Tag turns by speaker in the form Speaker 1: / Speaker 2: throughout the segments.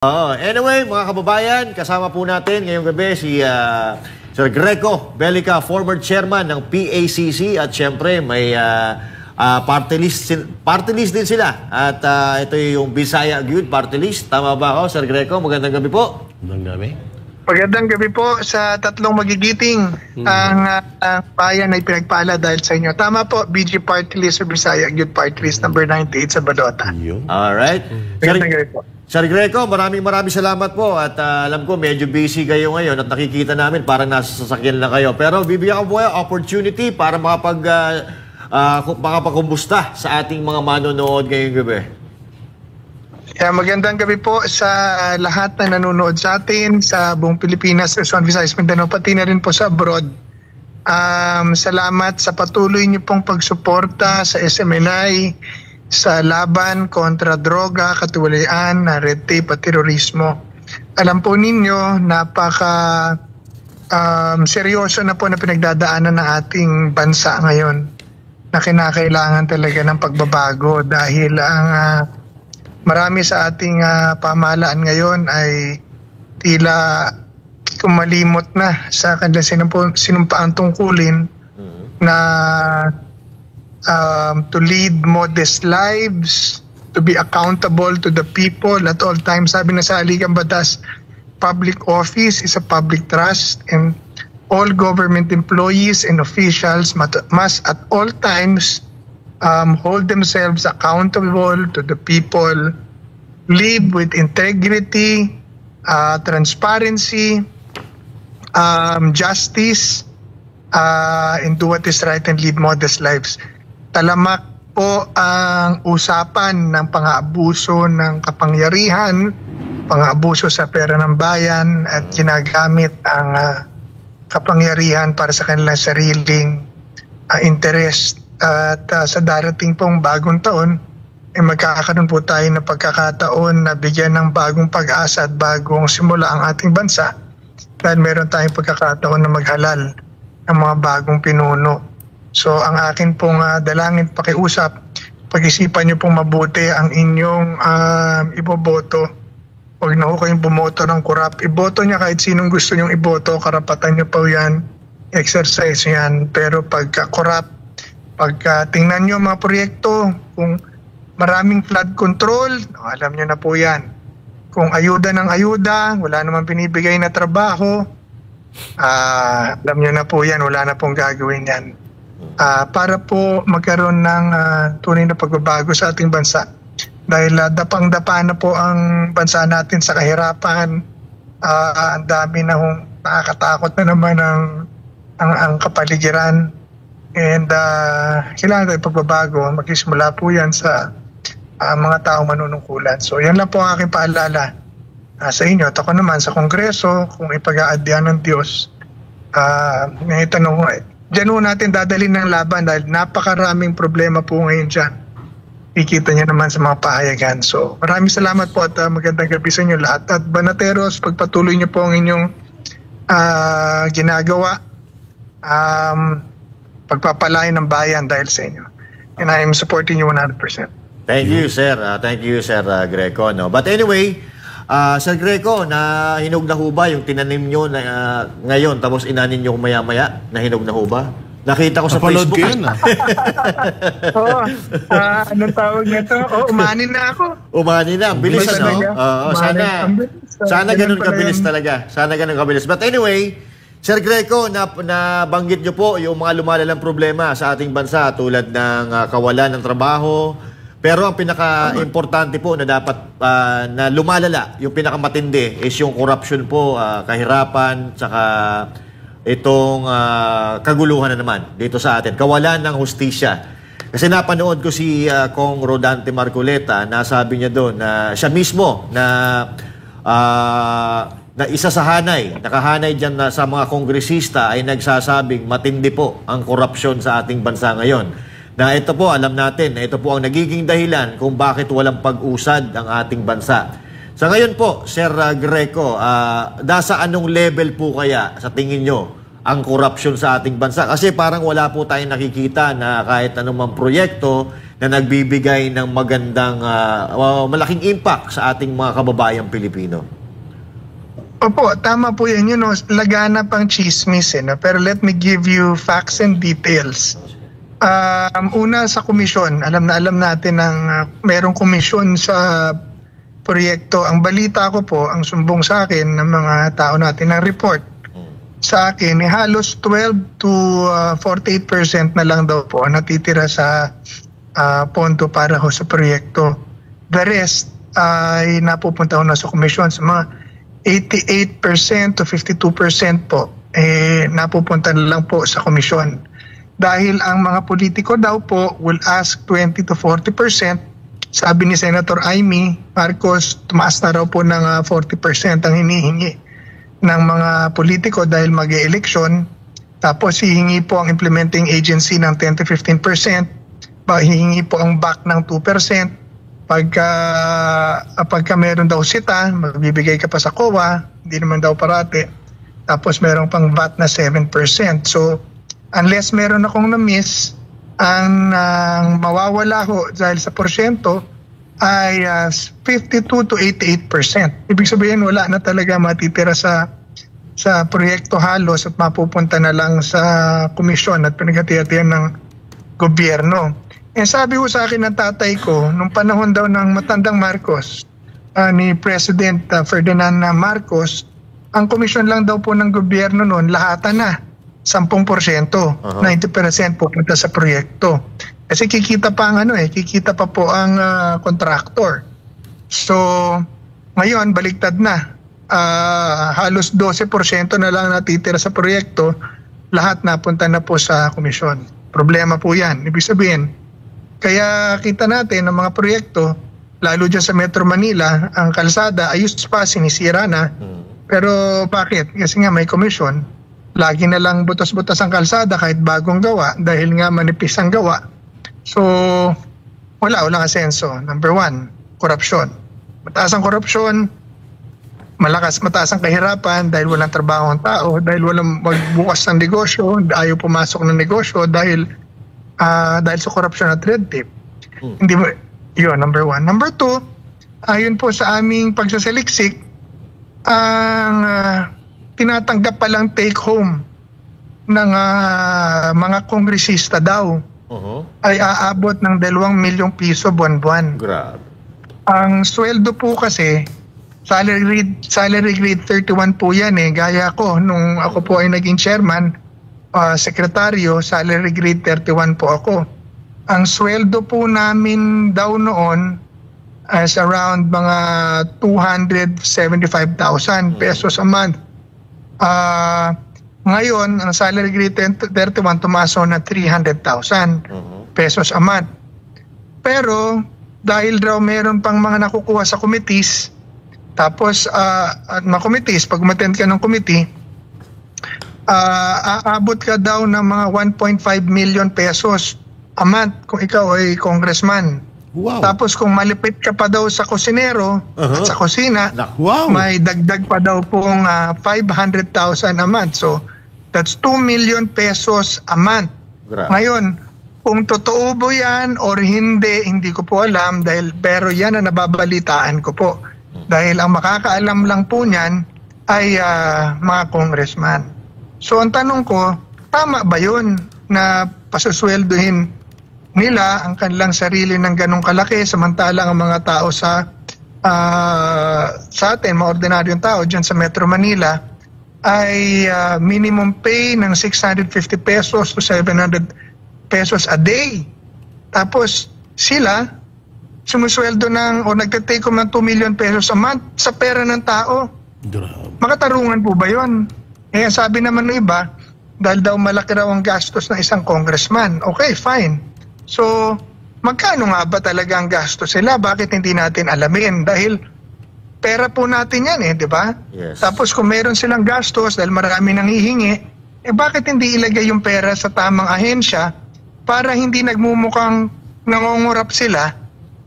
Speaker 1: Anyway, mga kababayan, kasama po natin ngayong gabi si Sir Greco Bellica, former chairman ng PACC, at syempre may party list din sila. At ito yung Bisaya Youth Party List. Tama ba ako, Sir Greco? Magandang gabi po.
Speaker 2: Magandang gabi.
Speaker 3: Magandang gabi po sa tatlong magigiting. Ang bayan ay pinagpala dahil sa inyo. Tama po, BG Party List or Bisaya Youth Party List number 98 sa Badota.
Speaker 1: Alright.
Speaker 3: Magandang gabi po.
Speaker 1: Sir Greco, maraming salamat po, at alam ko medyo busy kayo ngayon at nakikita namin parang nasa sasakyan lang kayo. Pero bibigyan ko po kayo opportunity para makapagkumusta sa ating mga manonood ngayong gabi.
Speaker 3: Magandang gabi po sa lahat na nanonood sa atin sa buong Pilipinas, Luzon, Visayas, Mindanao, pati na rin po sa abroad. Salamat sa patuloy niyo pong pagsuporta sa SMNI sa laban kontra droga, katiwalian, red tape at terorismo. Alam po ninyo, napaka seryoso na po na pinagdadaanan ng ating bansa ngayon, na kinakailangan talaga ng pagbabago dahil ang marami sa ating pamahalaan ngayon ay tila kumalimot na sa kanilang sinumpaang tungkulin na to lead modest lives, to be accountable to the people at all times. Sabi na sa Aligang Batas, public office is a public trust, and all government employees and officials must at all times hold themselves accountable to the people, live with integrity, transparency, justice, and do what is right and lead modest lives. Talamak po ang usapan ng pang-aabuso ng kapangyarihan, pang-aabuso sa pera ng bayan, at ginagamit ang kapangyarihan para sa kanilang sariling interest. At sa darating pong bagong taon, magkakaroon po tayo ng pagkakataon na bigyan ng bagong pag-asa at bagong simula ang ating bansa, dahil meron tayong pagkakataon na maghalal ng mga bagong pinuno. So ang akin pong dalangin, pakiusap, pag-isipan niyo pong mabuti ang inyong iboboto. Huwag na ho kayong bumoto ng korap. Iboto niya kahit sinong gusto niyong iboto, karapatan niyo po yan, exercise yan. Pero pagka-korap, tingnan niyo mga proyekto, kung maraming flood control, alam niyo na po yan. Kung ayuda ng ayuda, wala naman binibigay na trabaho, alam niyo na po yan, wala na pong gagawin yan. Para po magkaroon ng tunay na pagbabago sa ating bansa. Dahil dapang-dapa na po ang bansa natin sa kahirapan, ang dami na nakakatakot na naman ang kapaligiran. And kailangan tayo pagbabago. Magsisimula po yan sa mga taong manunungkulan. So yan lang po ang aking paalala sa inyo. At ako naman sa Kongreso, kung ipag-aadyan ng Diyos, may tanong ko, diyan po natin dadalhin ng laban dahil napakaraming problema po ngayon dyan. Ikita niyo naman sa mga pahayagan. So maraming salamat po at magandang gabi sa inyo lahat. At Banateros, pagpatuloy niyo po ang inyong ginagawa, pagpapalain ng bayan dahil sa inyo. And I am supporting you 100%.
Speaker 1: Thank you, sir. Thank you, Sir Greco. No? But anyway, Sir Greco, na hinog na ho ba yung tinanim nyo ngayon tapos inanin nyo maya-maya? Na hinog na ho ba? Nakita ko sa Facebook.
Speaker 2: Ko yun,
Speaker 3: Anong tawag nito? Umanin na ako.
Speaker 1: Umanin na. Bilis, ano? Sana ganun kabilis talaga. Sana ganun kabilis. But anyway, Sir Greco, nabanggit nyo po yung mga lumalalang problema sa ating bansa tulad ng kawalan ng trabaho. Pero ang pinaka-importante po na dapat na lumalala, yung pinakamatindi is yung corruption po, kahirapan, tsaka itong kaguluhan na naman dito sa atin. Kawalan ng hustisya. Kasi napanood ko si Kong Rodante Marcoleta, nasabi niya doon na siya mismo na isa sa nakahanay dyan sa mga kongresista ay nagsasabing matindi po ang korupsyon sa ating bansa ngayon. Na ito po, alam natin, na ito po ang nagiging dahilan kung bakit walang pag-usad ang ating bansa. Sa ngayon po, Sir Greco, nasa anong level po kaya sa tingin nyo ang korupsyon sa ating bansa? Kasi parang wala po tayong nakikita na kahit anumang proyekto na nagbibigay ng magandang, malaking impact sa ating mga kababayang Pilipino.
Speaker 3: Opo, tama po yan. Lagana pang chismis. Pero let me give you facts and details. Una sa komisyon, alam natin ng merong komisyon sa proyekto. Ang balita ko po, ang sumbong sa akin ng mga tao natin ng report sa akin, halos 12 to 48% na lang daw po natitira sa pondo para ho sa proyekto. The rest ay napupunta ho na sa komisyon. Sa mga 88% to 52% po napupunta na lang po sa komisyon. Dahil ang mga politiko daw po will ask 20 to 40%. Sabi ni Senator Amy Marcos, tumaas na raw po ng 40% ang hinihingi ng mga politiko dahil mag-e-eleksyon. Tapos hihingi po ang implementing agency ng 10 to 15%. Hihingi po ang back ng 2%. Pagka meron daw sita, magbibigay ka pa sa COA, hindi naman daw parate. Tapos meron pang VAT na 7%. So, unless meron akong na-miss, ang mawawala ho dahil sa porsyento ay 52 to 88%. Ibig sabihin, wala na talaga matitira sa proyekto halos at mapupunta na lang sa komisyon at pinaghati-hatian ng gobyerno. Sabi ko sa akin ng tatay ko, nung panahon daw ng matandang Marcos, ni President Ferdinand Marcos, ang komisyon lang daw po ng gobyerno noon, lahatan na, 10%, 90% pupunta sa proyekto. Kasi kikita pa ang kikita pa po ang contractor. So, ngayon, baliktad na. Halos 12% na lang natitira sa proyekto, lahat napunta na po sa komisyon. Problema po yan. Ibig sabihin, kaya kita natin ang mga proyekto, lalo dyan sa Metro Manila, ang kalsada, ayos pa, sinisira na. Pero bakit? Kasi nga may komisyon. Lagi na lang butas-butas ang kalsada kahit bagong gawa dahil nga manipis ang gawa. So, walang asenso. Number 1, korupsyon. Mataas ang korupsyon, mataas ang kahirapan dahil walang trabaho ang tao, dahil walang magbukas ng negosyo, ayaw pumasok ng negosyo dahil sa korupsyon at red tape. Hindi mo, yun, number 1. Number 2, ayon po sa aming pagsasaliksik, ang tinatanggap palang take home ng mga kongresista daw ay aabot ng 2 milyong piso buwan-buwan.
Speaker 1: Grabe.
Speaker 3: Ang sweldo po kasi, salary grade 31 po yan Gaya ko, nung ako po ay naging chairman, sekretaryo, salary grade 31 po ako. Ang sweldo po namin daw noon is around mga 275,000 pesos a month. Ngayon, ang salary grade 31 tumaso na 300,000 pesos a month. Pero dahil daw meron pang mga nakukuha sa committees, tapos mga committees, pag umattend ka ng committee, aabot ka daw ng mga 1.5 million pesos a month kung ikaw ay congressman.
Speaker 1: Wow.
Speaker 3: Tapos kung malipit ka pa daw sa kusinero at sa kusina, may dagdag pa daw pong 500,000 a month. So, that's 2 million pesos a month. Ngayon, kung totoo ba yan or hindi ko po alam pero yan ang nababalitaan ko po. Dahil ang makakaalam lang po niyan ay mga congressman. So ang tanong ko, tama ba yun na pasusweldohin nila ang kanilang sarili ng ganong kalaki samantalang ang mga tao sa atin, mga ordinaryong tao dyan sa Metro Manila ay minimum pay ng 650 pesos to 700 pesos a day. Tapos sila sumusweldo o nagtatake home ng 2 million pesos a month sa pera ng tao. Makatarungan po ba yun? Sabi naman ng iba, dahil daw malaki raw ang gastos ng isang congressman. Okay, fine. So, magkano nga ba talaga ang gastos sila? Bakit hindi natin alamin? Dahil pera po natin yan di ba?
Speaker 1: Yes.
Speaker 3: Tapos kung meron silang gastos dahil marami nang hihingi, bakit hindi ilagay yung pera sa tamang ahensya para hindi nagmumukhang nangungurap sila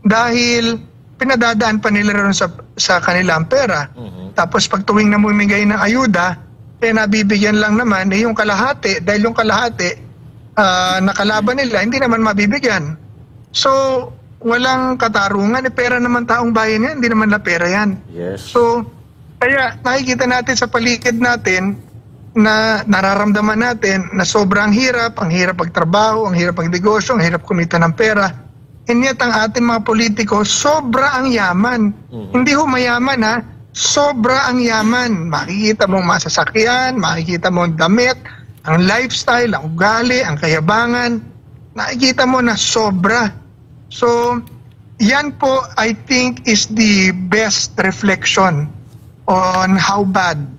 Speaker 3: dahil pinadadaan pa nila rin sa kanilang pera. Tapos pag tuwing namumigay ng ayuda, nabibigyan lang naman yung kalahati dahil yung kalahati na kalaban nila hindi naman mabibigyan. So, walang katarungan. Pera naman taong bayan yan, hindi naman na pera yan.
Speaker 1: Yes.
Speaker 3: So, kaya nakikita natin sa paligid natin na nararamdaman natin na sobrang hirap, ang hirap pagtrabaho, ang hirap pagnegosyo, ang hirap kumita ng pera. And yet, ang ating mga politiko, sobra ang yaman. Hindi ho mayaman ha, sobra ang yaman. Makikita mong masasakyan, makikita mo ang damit, ang lifestyle, ang ugali, ang kayabangan. Nakikita mo na sobra. So, yan po, I think, is the best reflection on how bad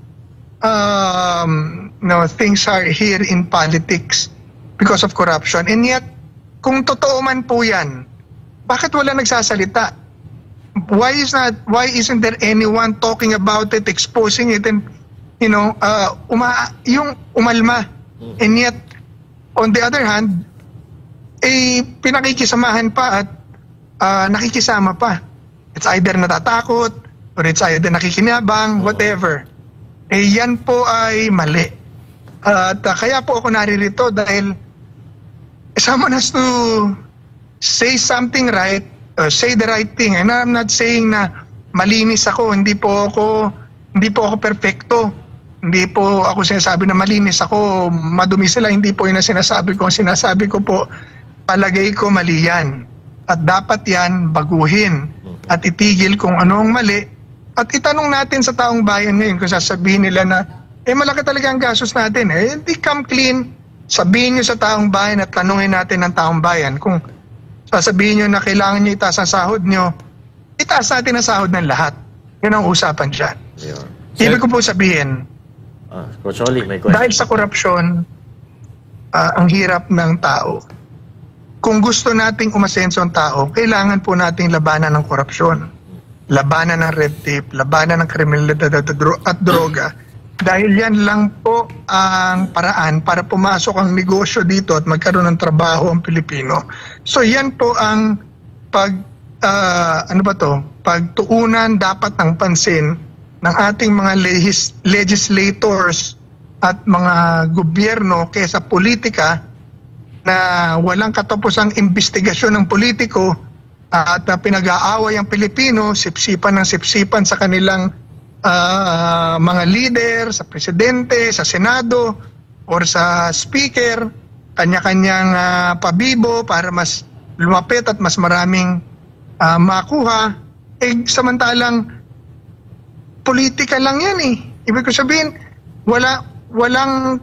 Speaker 3: things are here in politics because of corruption. And yet, kung totoo man po yan, bakit wala nagsasalita? Why isn't there anyone talking about it, exposing it, and yung umalma? And yet, on the other hand, pinakikisamahan pa at nakikisama pa. It's either natatakot or it's either nakikinabang, whatever. Yan po ay mali. At kaya po ako naririto dahil someone has to say something right, say the right thing. And I'm not saying na malinis ako, hindi po ako perfecto. Hindi po ako sinasabi na malinis ako, madumi sila, hindi po yun ang sinasabi ko. Ang sinasabi ko po, palagay ko mali yan. At dapat yan baguhin at itigil kung ano ang mali. At itanong natin sa taong bayan ngayon kung sasabihin nila na malaki talaga ang gastos natin. Hindi come clean. Sabihin nyo sa taong bayan at tanungin natin ng taong bayan. Kung sasabihin nyo na kailangan nyo itaas ang sahod nyo, itaas natin ang sahod ng lahat. Yun ang usapan dyan. Ibig ko po sabihin,
Speaker 1: Coach Oli, may question.
Speaker 3: dahil sa korupsyon, ang hirap ng tao. Kung gusto nating umasenso ang tao, kailangan po nating labanan ng korupsyon. Labanan ng red tape, labanan ng kriminalidad at droga. Dahil yan lang po ang paraan para pumasok ang negosyo dito at magkaroon ng trabaho ang Pilipino. So yan po ang pagtuunan dapat ng pansin ng ating mga legislators at mga gobyerno kaysa politika na walang katapusang investigasyon ng politiko at pinag-aaway ang Pilipino, sipsipan ng sipsipan sa kanilang mga leader, sa presidente, sa senado, or sa speaker, kanya-kanyang pabibo para mas lumapit at mas maraming makuha. Samantalang politika lang yan eh. Ibig ko sabihin, walang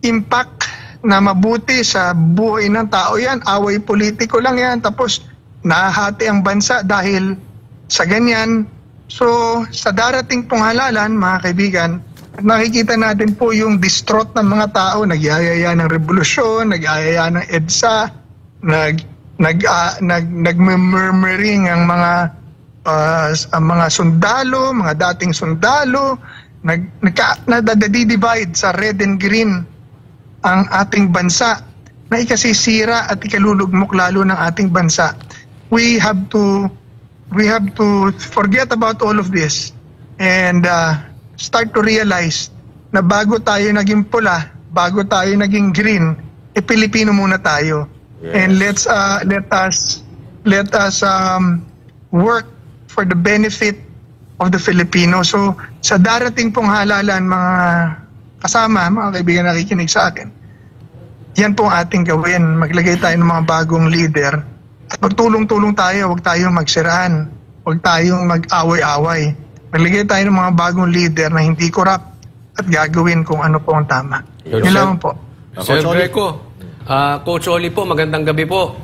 Speaker 3: impact na mabuti sa buhay ng tao yan. Away politiko lang yan. Tapos nahati ang bansa dahil sa ganyan. So sa darating pong halalan, mga kaibigan, nakikita natin po yung distraught ng mga tao, nagyayaya ng revolusyon, nagyayaya ng EDSA, nagmurmuring ang mga sundalo, mga dating sundalo, nadadidivide sa red and green ang ating bansa na ikasisira at ikalulugmok lalo ng ating bansa. We have to forget about all of this and start to realize na bago tayo naging pula, bago tayo naging green, Pilipino muna tayo. Yes. And let us work for the benefit of the Filipino. So sa darating pong halalan, mga kasama, mga kaibigan nakikinig sa akin, yan po ang ating gawin. Maglagay tayo ng mga bagong leader at magtulong-tulong tayo. Huwag tayong magsiraan, huwag tayong mag-away-away. Maglagay tayo ng mga bagong leader na hindi corrupt at gagawin kung ano po ang tama. Yun lang po.
Speaker 2: Sir Greco, Coach Oli po, magandang gabi po.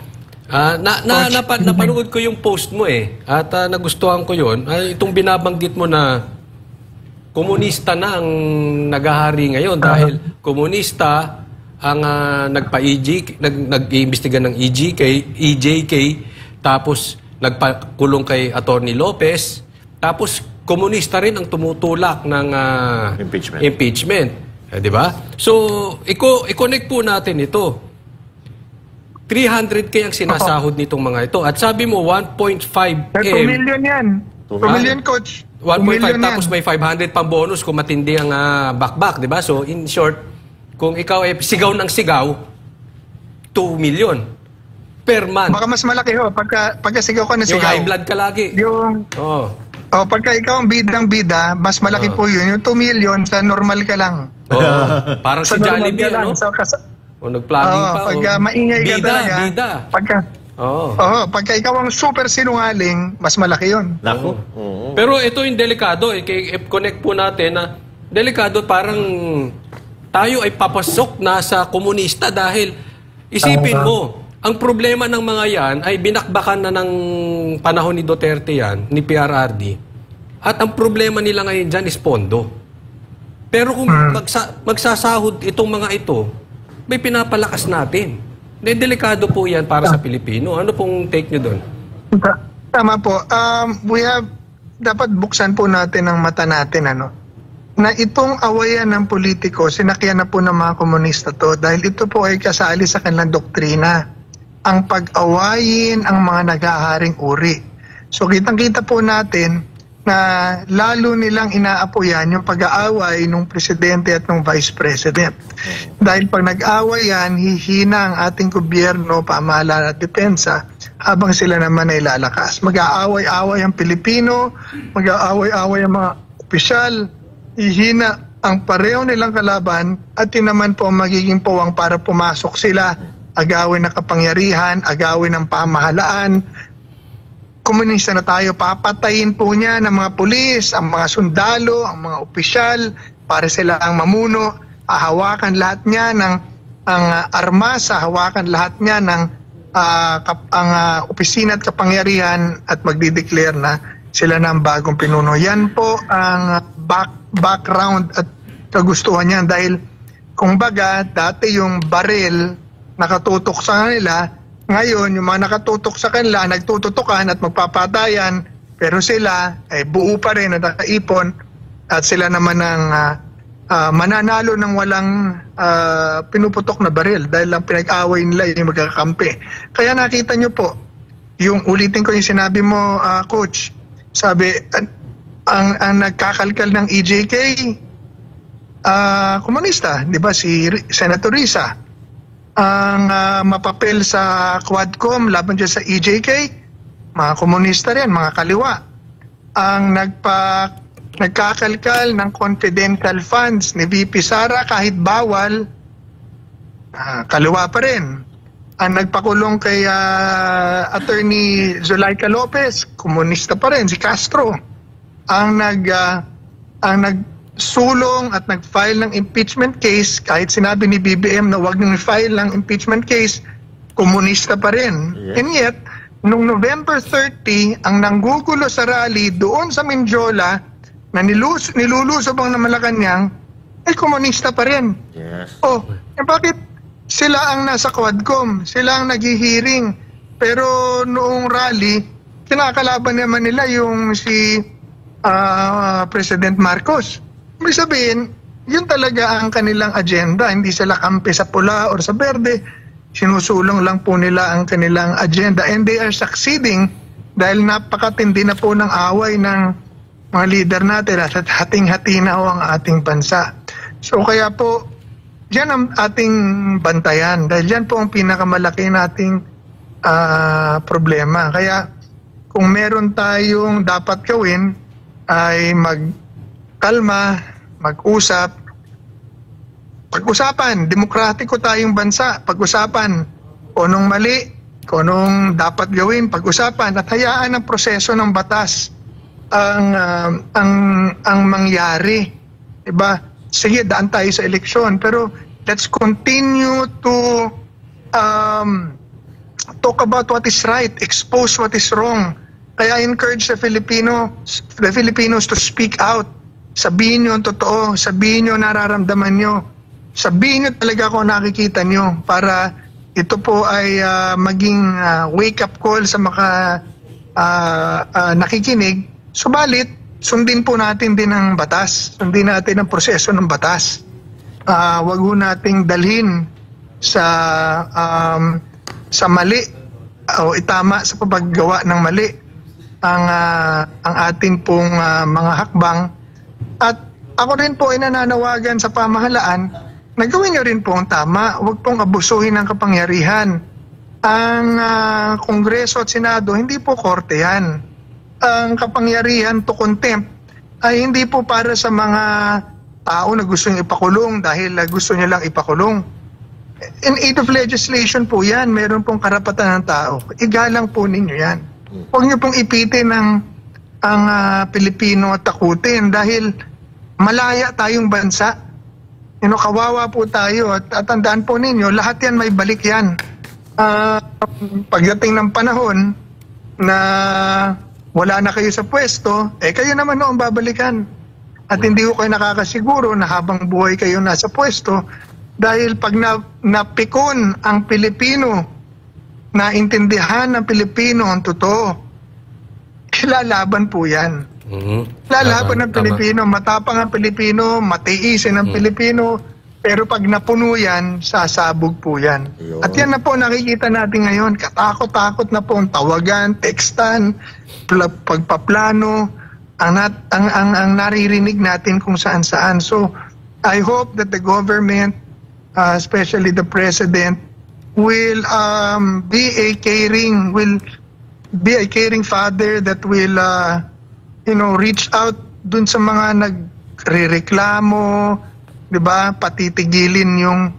Speaker 2: Napanood ko yung post mo at nagustuhan ko yun. Itong binabanggit mo na komunista na ang nagahari ngayon dahil komunista ang nag-iimbestiga ng EJK, tapos nagpakulong kay Atty. Lopez, tapos komunista rin ang tumutulak ng impeachment. Di ba? So, i-connect po natin ito. 300K ang sinasahod nitong mga ito. At sabi mo, 1.5 M.
Speaker 3: 2 million yan. 2 million, coach.
Speaker 2: 1.5 tapos may 500 pang bonus kung matindi ang bakbak, di ba? So, in short, kung ikaw ay sigaw ng sigaw, 2 million per month.
Speaker 3: Baka mas malaki ho, pagka sigaw ka na
Speaker 2: Yung
Speaker 3: sigaw.
Speaker 2: high blood ka lagi.
Speaker 3: Pagka ikaw ang bidang-bida, mas malaki po yun. Yung 2 million, sa normal ka lang.
Speaker 2: Parang si
Speaker 3: normal
Speaker 2: Jollibee,
Speaker 3: ka lang.
Speaker 2: ano?
Speaker 3: O
Speaker 2: nag-plugging pa.
Speaker 3: Pagka maingay ka talaga.
Speaker 2: Bida.
Speaker 3: Pagka ikaw ang super sinungaling, mas malaki yun.
Speaker 1: Naku.
Speaker 2: Pero ito yung delikado. Connect po natin na delikado, parang tayo ay papasok na sa komunista dahil isipin mo, ang problema ng mga yan ay binakbakan na ng panahon ni Duterte yan, ni PRRD. At ang problema nila ngayon dyan is pondo. Pero kung magsasahod itong mga ito, may pinapalakas natin. Delikado po yan para sa Pilipino. Ano pong take nyo doon?
Speaker 3: Tama po. Dapat buksan po natin ang mata natin, na itong awayan ng politiko, sinakyan na po ng mga komunista to dahil ito po ay kasali sa kanilang doktrina. Ang pag-awayin ang mga nag-aaharing uri. So kitang-kita po natin na lalo nilang inaapoyan yung pag-aaway ng presidente at ng vice president. Dahil pag nag-aaway yan, hihina ang ating gobyerno, pamahalaan at depensa habang sila naman ay lalakas. Mag-aaway-aaway ang Pilipino, mag-aaway-aaway ang mga opisyal, hihina ang pareho nilang kalaban at yun naman po ang magiging puwang para pumasok sila, agawin ng kapangyarihan, agawin ng pamahalaan. Komunista na tayo, papatayin po niya ng mga pulis, ang mga sundalo, ang mga opisyal, para sila ang mamuno, hahawakan lahat niya ng armas, hahawakan lahat niya ng opisina at kapangyarihan at magdideclare na sila na ang bagong pinuno. Yan po ang background at kagustuhan niya dahil kumbaga dati yung baril nakatutok sa kanila, ngayon yung mga nakatutok sa kanila nagtututukan at magpapatayan, pero sila ay buo pa rin at nakaipon at sila naman ang mananalo ng walang pinuputok na baril dahil lang pinag-away nila yung magkakampi. Kaya nakita nyo po, yung ulitin ko yung sinabi mo, Coach, sabi, ang nagkakalkal ng EJK, komunista, di ba, si Senator Risa. Ang mapapel sa Quadcom laban dyan sa EJK, mga komunista rin, mga kaliwa. Ang nagkakalkal ng confidential funds ni VP Sara kahit bawal, kaliwa pa rin. Ang nagpakulong kay Attorney Zulaika Lopez, komunista pa rin, si Castro. Ang nagsulong at nag-file ng impeachment case, kahit sinabi ni BBM na wag nang file ng impeachment case, komunista pa rin. Yeah. And yet, noong November 30, ang nanggugulo sa rally doon sa Mindiola, na nilulusob ang Malacanang, ay komunista pa rin.
Speaker 1: Yes.
Speaker 3: Bakit sila ang nasa Quadcom, sila ang naghihiring, pero noong rally, kinakalaban naman nila yung si President Marcos. Ibig sabihin, yun talaga ang kanilang agenda. Hindi sila kampi sa pula or sa berde. Sinusulong lang po nila ang kanilang agenda. And they are succeeding dahil napakatindi na po ng away ng mga leader natin at hating-hati na ho ang ating bansa. So kaya po, dyan ang ating bantayan. Dahil dyan po ang pinakamalaki nating problema. Kaya kung meron tayong dapat gawin, ay magkalma, mag-usap, pag-usapan, demokratiko tayong bansa, pag-usapan kung anong mali, kung anong dapat gawin, pag-usapan at hayaan ang proseso ng batas ang mangyari. Diba? Sige, daan tayo sa eleksyon, pero let's continue to talk about what is right, expose what is wrong. Kaya I encourage the Filipinos to speak out. Sabihin nyo ang totoo, sabihin nyo nararamdaman nyo, sabihin nyo talaga kung nakikita nyo para ito po ay maging wake-up call sa mga nakikinig. Subalit, sundin po natin din ang batas, sundin natin ang proseso ng batas. Wag ho nating dalhin sa mali o itama sa paggawa ng mali ang ating pong mga hakbang. At ako rin po ay nananawagan sa pamahalaan nagawin nyo rin po ang tama. Huwag pong abusuhin ng kapangyarihan. Ang Kongreso at Senado, hindi po korte yan. Ang kapangyarihan to contempt ay hindi po para sa mga tao na gusto nyo ipakulong dahil gusto nyo lang ipakulong. In aid of legislation po yan, meron pong karapatan ng tao. Igalang po ninyo yan. Huwag nyo pong ipitin ang Pilipino at takutin dahil malaya tayong bansa. Kawawa po tayo at tandaan po ninyo, lahat yan may balik yan. Pagdating ng panahon na wala na kayo sa pwesto, kayo naman noong babalikan. At hindi ko kayo nakakasiguro na habang buhay kayo nasa pwesto dahil pag napikon ang Pilipino, naintindihan ng Pilipino ang totoo, lalaban po yan. Lalaban ng Pilipino, matapang ang Pilipino, matiisin ang Pilipino, pero pag napuno yan, sasabog po yan. Ayun. At yan na po nakikita natin ngayon, katakot-takot na po ang tawagan, textan, pagpaplano, ang naririnig natin kung saan-saan. So, I hope that the government, especially the President, will be a caring father that will reach out dun sa mga nagrereklamo, 'di ba? Patitigilin yung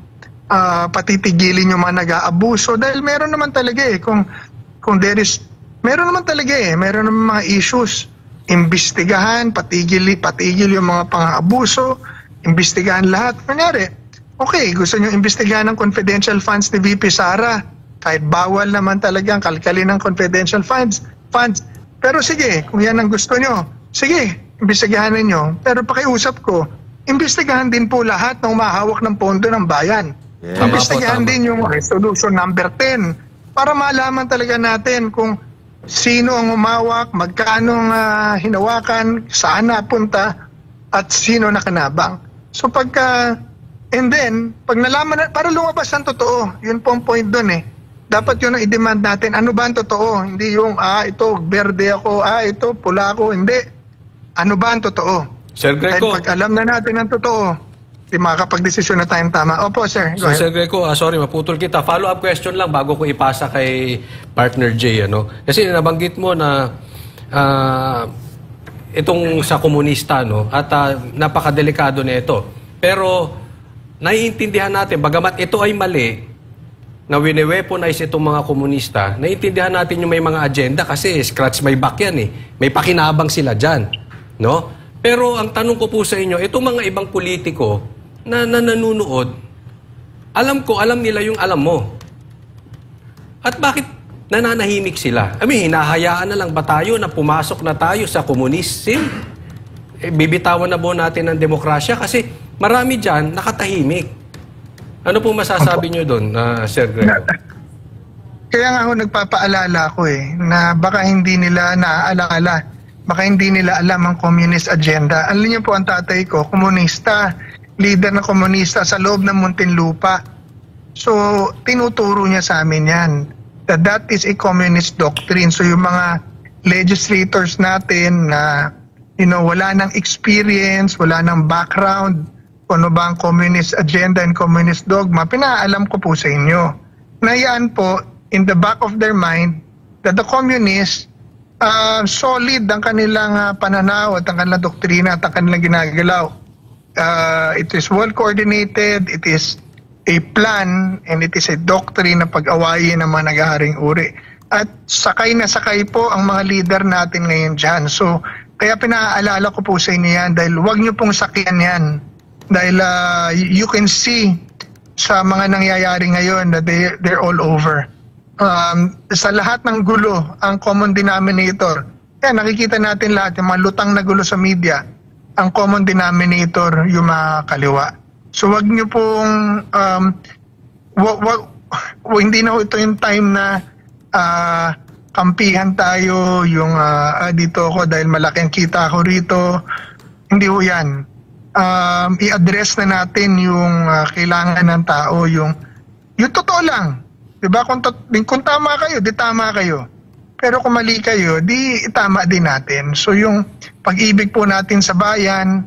Speaker 3: mga nag-aabuso dahil meron naman talaga meron naman mga issues. Imbestigahan, patigil yung mga pang-aabuso, imbestigahan lahat. Kunyari, okay, gusto nyo imbestigahan ng confidential funds ni VP Sara. Kahit bawal naman talagang kalkalin ng confidential funds. Pero sige, kung yan ang gusto nyo, sige, imbestigahan ninyo. Pero pakiusap ko, imbestigahan din po lahat na umahawak ng pondo ng bayan. Yeah. Imbestigahan din yung resolution number 10 para malaman talaga natin kung sino ang humawak, magkano hinawakan, saan napunta, at sino nakanabang. So and then, pag nalaman para lumabas ang totoo, yun po ang point doon Dapat yun ang i-demand natin. Ano ba ang totoo? Hindi yung, ito, berde ako, ito, pula ako. Hindi. Ano ba ang totoo?
Speaker 2: Sir Greco.
Speaker 3: Dahil pag alam na natin ang totoo, di makakapag-desisyon na tayong tama. Opo, sir.
Speaker 2: So, Sir Greco, sorry, maputol kita. Follow-up question lang bago ko ipasa kay partner Jay. Kasi nabanggit mo na itong sa komunista, at napakadelikado na ito. Pero, naiintindihan natin, bagamat ito ay mali, na wine-weaponize itong mga komunista, naiintindihan natin yung may mga agenda kasi scratch my back yan May pakinabang sila dyan. No? Pero ang tanong ko po sa inyo, itong mga ibang politiko na nanunood, alam nila yung alam mo. At bakit nananahimik sila? Hinahayaan na lang ba tayo na pumasok na tayo sa komunism? Bibitawan na po natin ang demokrasya kasi marami dyan nakatahimik. Ano po masasabi nyo doon, Sir Greco?
Speaker 3: Kaya nga ako nagpapaalala ko na baka hindi nila naaalala, baka hindi nila alam ang communist agenda. Alam niyo po ang tatay ko, komunista, leader na komunista sa loob ng Muntinlupa. So, tinuturo niya sa amin yan. That is a communist doctrine. So, yung mga legislators natin na wala nang experience, wala nang background, ano ba ang communist agenda and communist dogma, pinaalam ko po sa inyo. Na yan po, in the back of their mind, that the communists, solid ang kanilang pananaw at ang kanilang doktrina at ang kanilang ginagalaw. It is well coordinated, it is a plan, and it is a doctrine na pag-awayin ng mga nag-aaring uri. At sakay na sakay po ang mga leader natin ngayon dyan. So, kaya pinaalala ko po sa inyo yan dahil huwag nyo pong sakyan yan. Dahil you can see sa mga nangyayari ngayon that they're all over. Sa lahat ng gulo, ang common denominator, nakikita natin lahat, yung mga lutang na gulo sa media, ang common denominator, yung mga kaliwa. So wag nyo pong, hindi na ito yung time na kampihan tayo, yung dito ako dahil malaki ang kita ko rito. Hindi ho yan. I-address na natin yung kailangan ng tao, yung totoo lang. Diba? Kung tama kayo, di tama kayo. Pero kung mali kayo, di tama din natin. So yung pag-ibig po natin sa bayan,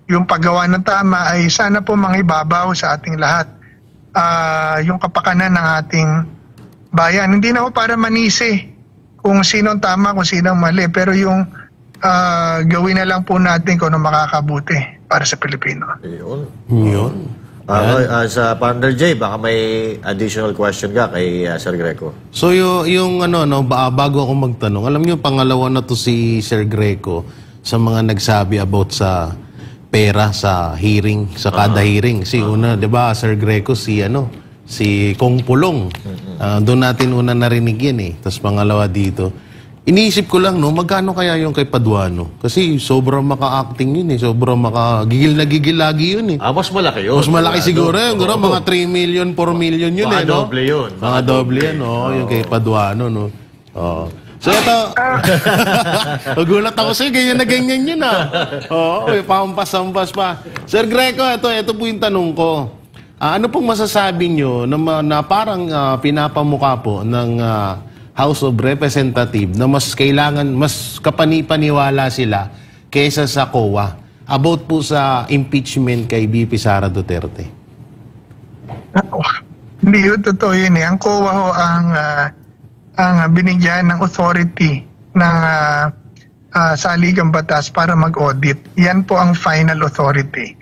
Speaker 3: yung paggawa ng tama ay sana po mangibabaw sa ating lahat. Yung kapakanan ng ating bayan. Hindi na po para manisi kung sinong tama, kung sinong mali, pero yung gawin na lang po natin kung ano makakabuti para sa Pilipino.
Speaker 1: Yun. Sa Partner J, baka may additional question ka kay Sir Greco.
Speaker 4: So yung bago ako magtanong, alam niyo pangalawa na to si Sir Greco sa mga nagsabi about sa pera sa hearing, sa kada hearing. Si una, 'di ba, Sir Greco, si Kong Pulong. Doon natin una narinig yan eh. Tapos pangalawa dito. Iniisip ko lang, magkano kaya yung kay Paduano? Kasi sobrang maka-acting yun eh. Sobrang gigil na gigil lagi yun eh.
Speaker 1: Mas malaki yun.
Speaker 4: Mas malaki siguro yun. Mga 3 million, 4 million yun eh.
Speaker 1: Doble yun.
Speaker 4: Mga doble yan, yung kay Paduano, no? So ito, nagulat ako sa'yo, ganyan na ganyan yun may pampas-ampas pa. Sir Greco, ito po yung tanong ko. Ano pong masasabi nyo na parang pinapamukha po ng House of Representatives na mas kapani-paniwala sila kaysa sa COA about po sa impeachment kay VP Sara Duterte?
Speaker 3: Hindi yun, totoo yun eh. Ang COA ho ang binigyan ng authority ng saligang batas para mag-audit. Yan po ang final authority.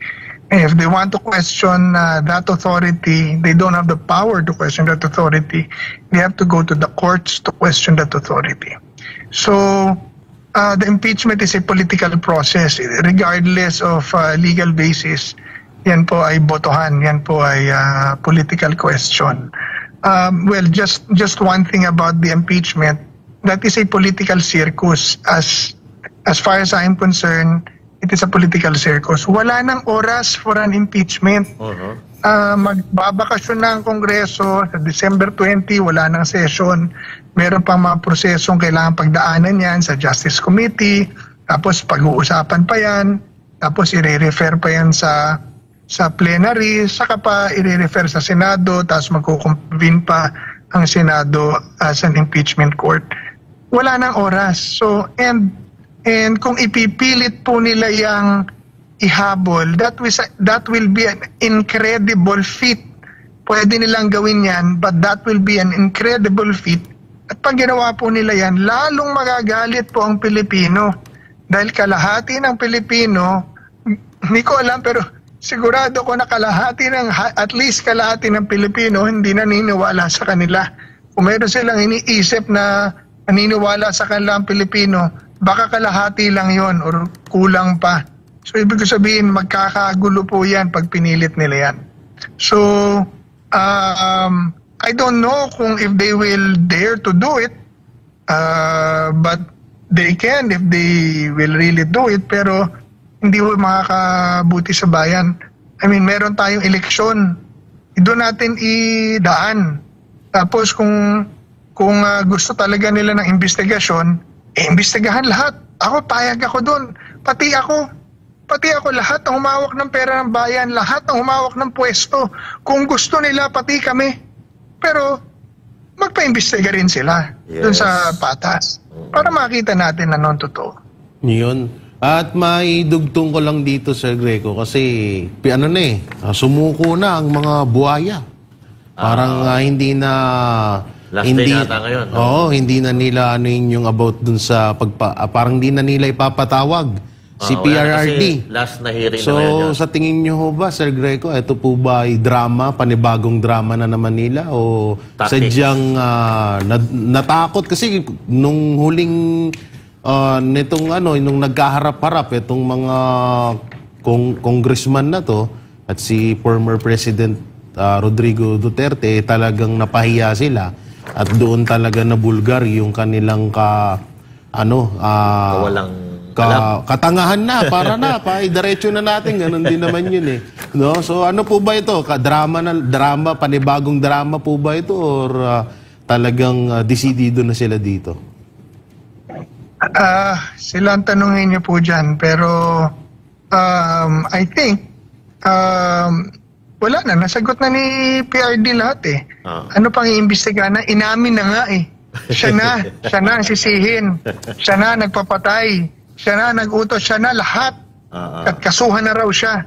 Speaker 3: If they want to question that authority, they don't have the power to question that authority. They have to go to the courts to question that authority. So, the impeachment is a political process. Regardless of legal basis, yan po ay botohan. Yan po ay political question. Well, just one thing about the impeachment, that is a political circus. As far as I'm concerned, it is a political circus. Wala nang oras for an impeachment. Magbabakasyon na ang Kongreso sa December 20, wala nang session. Meron pang mga prosesong kailangan pagdaanan yan sa Justice Committee, tapos pag-uusapan pa yan, tapos i-refer pa yan sa plenary, saka pa i-refer sa Senado, tapos magkukonvene pa ang Senado as an impeachment court. Wala nang oras. So, and kung ipipilit po nila yung ihabol, that will be an incredible feat. Pwede nilang gawin yan, but that will be an incredible feat. At pag ginawa po nila yan, lalong magagalit po ang Pilipino. Dahil kalahati ng Pilipino, hindi ko alam, pero sigurado ko na at least kalahati ng Pilipino hindi naniniwala sa kanila. Kung meron silang iniisip na naniniwala sa kanila ang Pilipino, baka kalahati lang yon or kulang pa. So, ibig sabihin, magkakagulo po yan pag pinilit nila yan. So, I don't know kung if they will dare to do it, but they can if they will really do it, pero hindi po makakabuti sa bayan. I mean, meron tayong eleksyon. Doon natin idaan. Tapos kung gusto talaga nila ng investigasyon, imbestigahan lahat. Ako, payag ako doon. Pati ako, lahat ang humawak ng pera ng bayan, lahat ang humawak ng pwesto. Kung gusto nila, pati kami. Pero, magpa-imbestiga rin sila doon sa patas. Para makita natin na non totoo.
Speaker 4: Yun. At maidugtong ko lang dito, Sir Greco, kasi sumuko na ang mga buhaya. Parang hindi na...
Speaker 1: Last day nata ngayon. No?
Speaker 4: Oo, hindi na nila yung about dun sa parang hindi na nila ipapatawag si PRRD.
Speaker 1: Last na hearing
Speaker 4: so,
Speaker 1: na ngayon.
Speaker 4: Sa tingin nyo ba, Sir Greco, ito po ba ay drama, panibagong drama na naman nila o sadyang natakot? Kasi nung huling nung nagkaharap-harap itong mga congressman na to at si former President Rodrigo Duterte, talagang napahiya sila. At doon talaga na bulgar yung kanilang katangahan na, diretso na natin, ganun din naman yun eh. No? So ano po ba ito? Drama, panibagong drama po ba ito or talagang desidido na sila dito?
Speaker 3: Sila ang tanungin niyo po dyan, pero I think wala na, nasagot na ni PRD lahat eh. Ano pang iimbestigahan na? Inamin na nga eh. Siya na ang sisihin. Siya na nagpapatay. Siya na nagutos. Siya na lahat. At kasuhan na raw siya.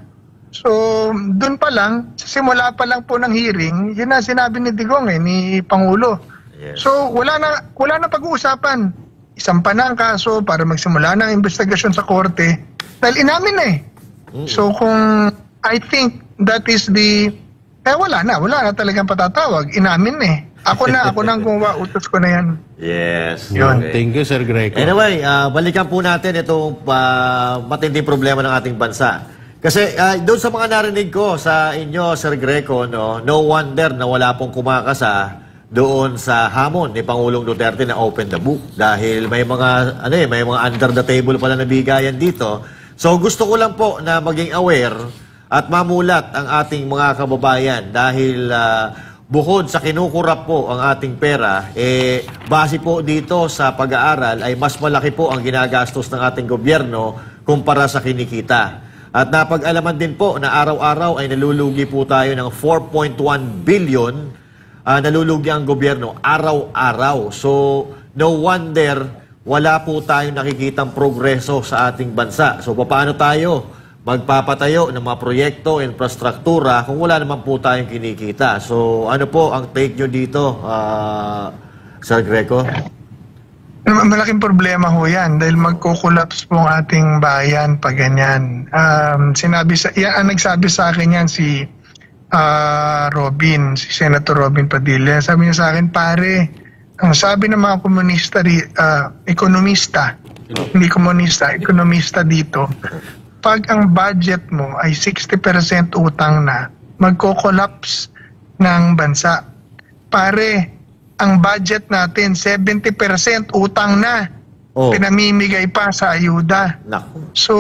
Speaker 3: So, doon pa lang, sa simula pa lang po ng hearing, yun na sinabi ni Digong ni Pangulo.
Speaker 1: Yes.
Speaker 3: So, wala na pag-uusapan. Isampa na ang kaso para magsimula na ang investigasyon sa korte dahil inamin na eh. So, kung I think that is wala na talagang patatawag. Inamin na eh. Ako na ang gumawa, utos ko na yan.
Speaker 1: Yes.
Speaker 4: Yun.
Speaker 1: Okay.
Speaker 4: Thank you, Sir Greco.
Speaker 1: Anyway, balikan po natin itong matinding problema ng ating bansa. Kasi doon sa mga narinig ko sa inyo, Sir Greco, no wonder na wala pong kumakasa doon sa hamon ni Pangulong Duterte na open the book dahil may mga under the table pala na bigayan dito. So gusto ko lang po na maging aware at mamulat ang ating mga kababayan dahil bukod sa kinukurap po ang ating pera, base po dito sa pag-aaral ay mas malaki po ang ginagastos ng ating gobyerno kumpara sa kinikita. At napag-alaman din po na araw-araw ay nalulugi po tayo ng 4.1 billion nalulugi ang gobyerno araw-araw. So, no wonder wala po tayong nakikitang progreso sa ating bansa. So, paano tayo magpapatayo ng mga proyekto, infrastruktura kung wala naman po tayong kinikita? So, ano po ang take nyo dito, Sir Greco?
Speaker 3: Malaking problema ho yan dahil magkukulaps po ang ating bayan pag ganyan. Ang nagsabi sa akin yan si Senator Robin Padilla. Sabi niya sa akin, pare, ang sabi ng mga ekonomista dito, pag ang budget mo ay 60% utang na, magkukulaps ng bansa. Pare, ang budget natin, 70% utang na. Pinamimigay pa sa ayuda. So,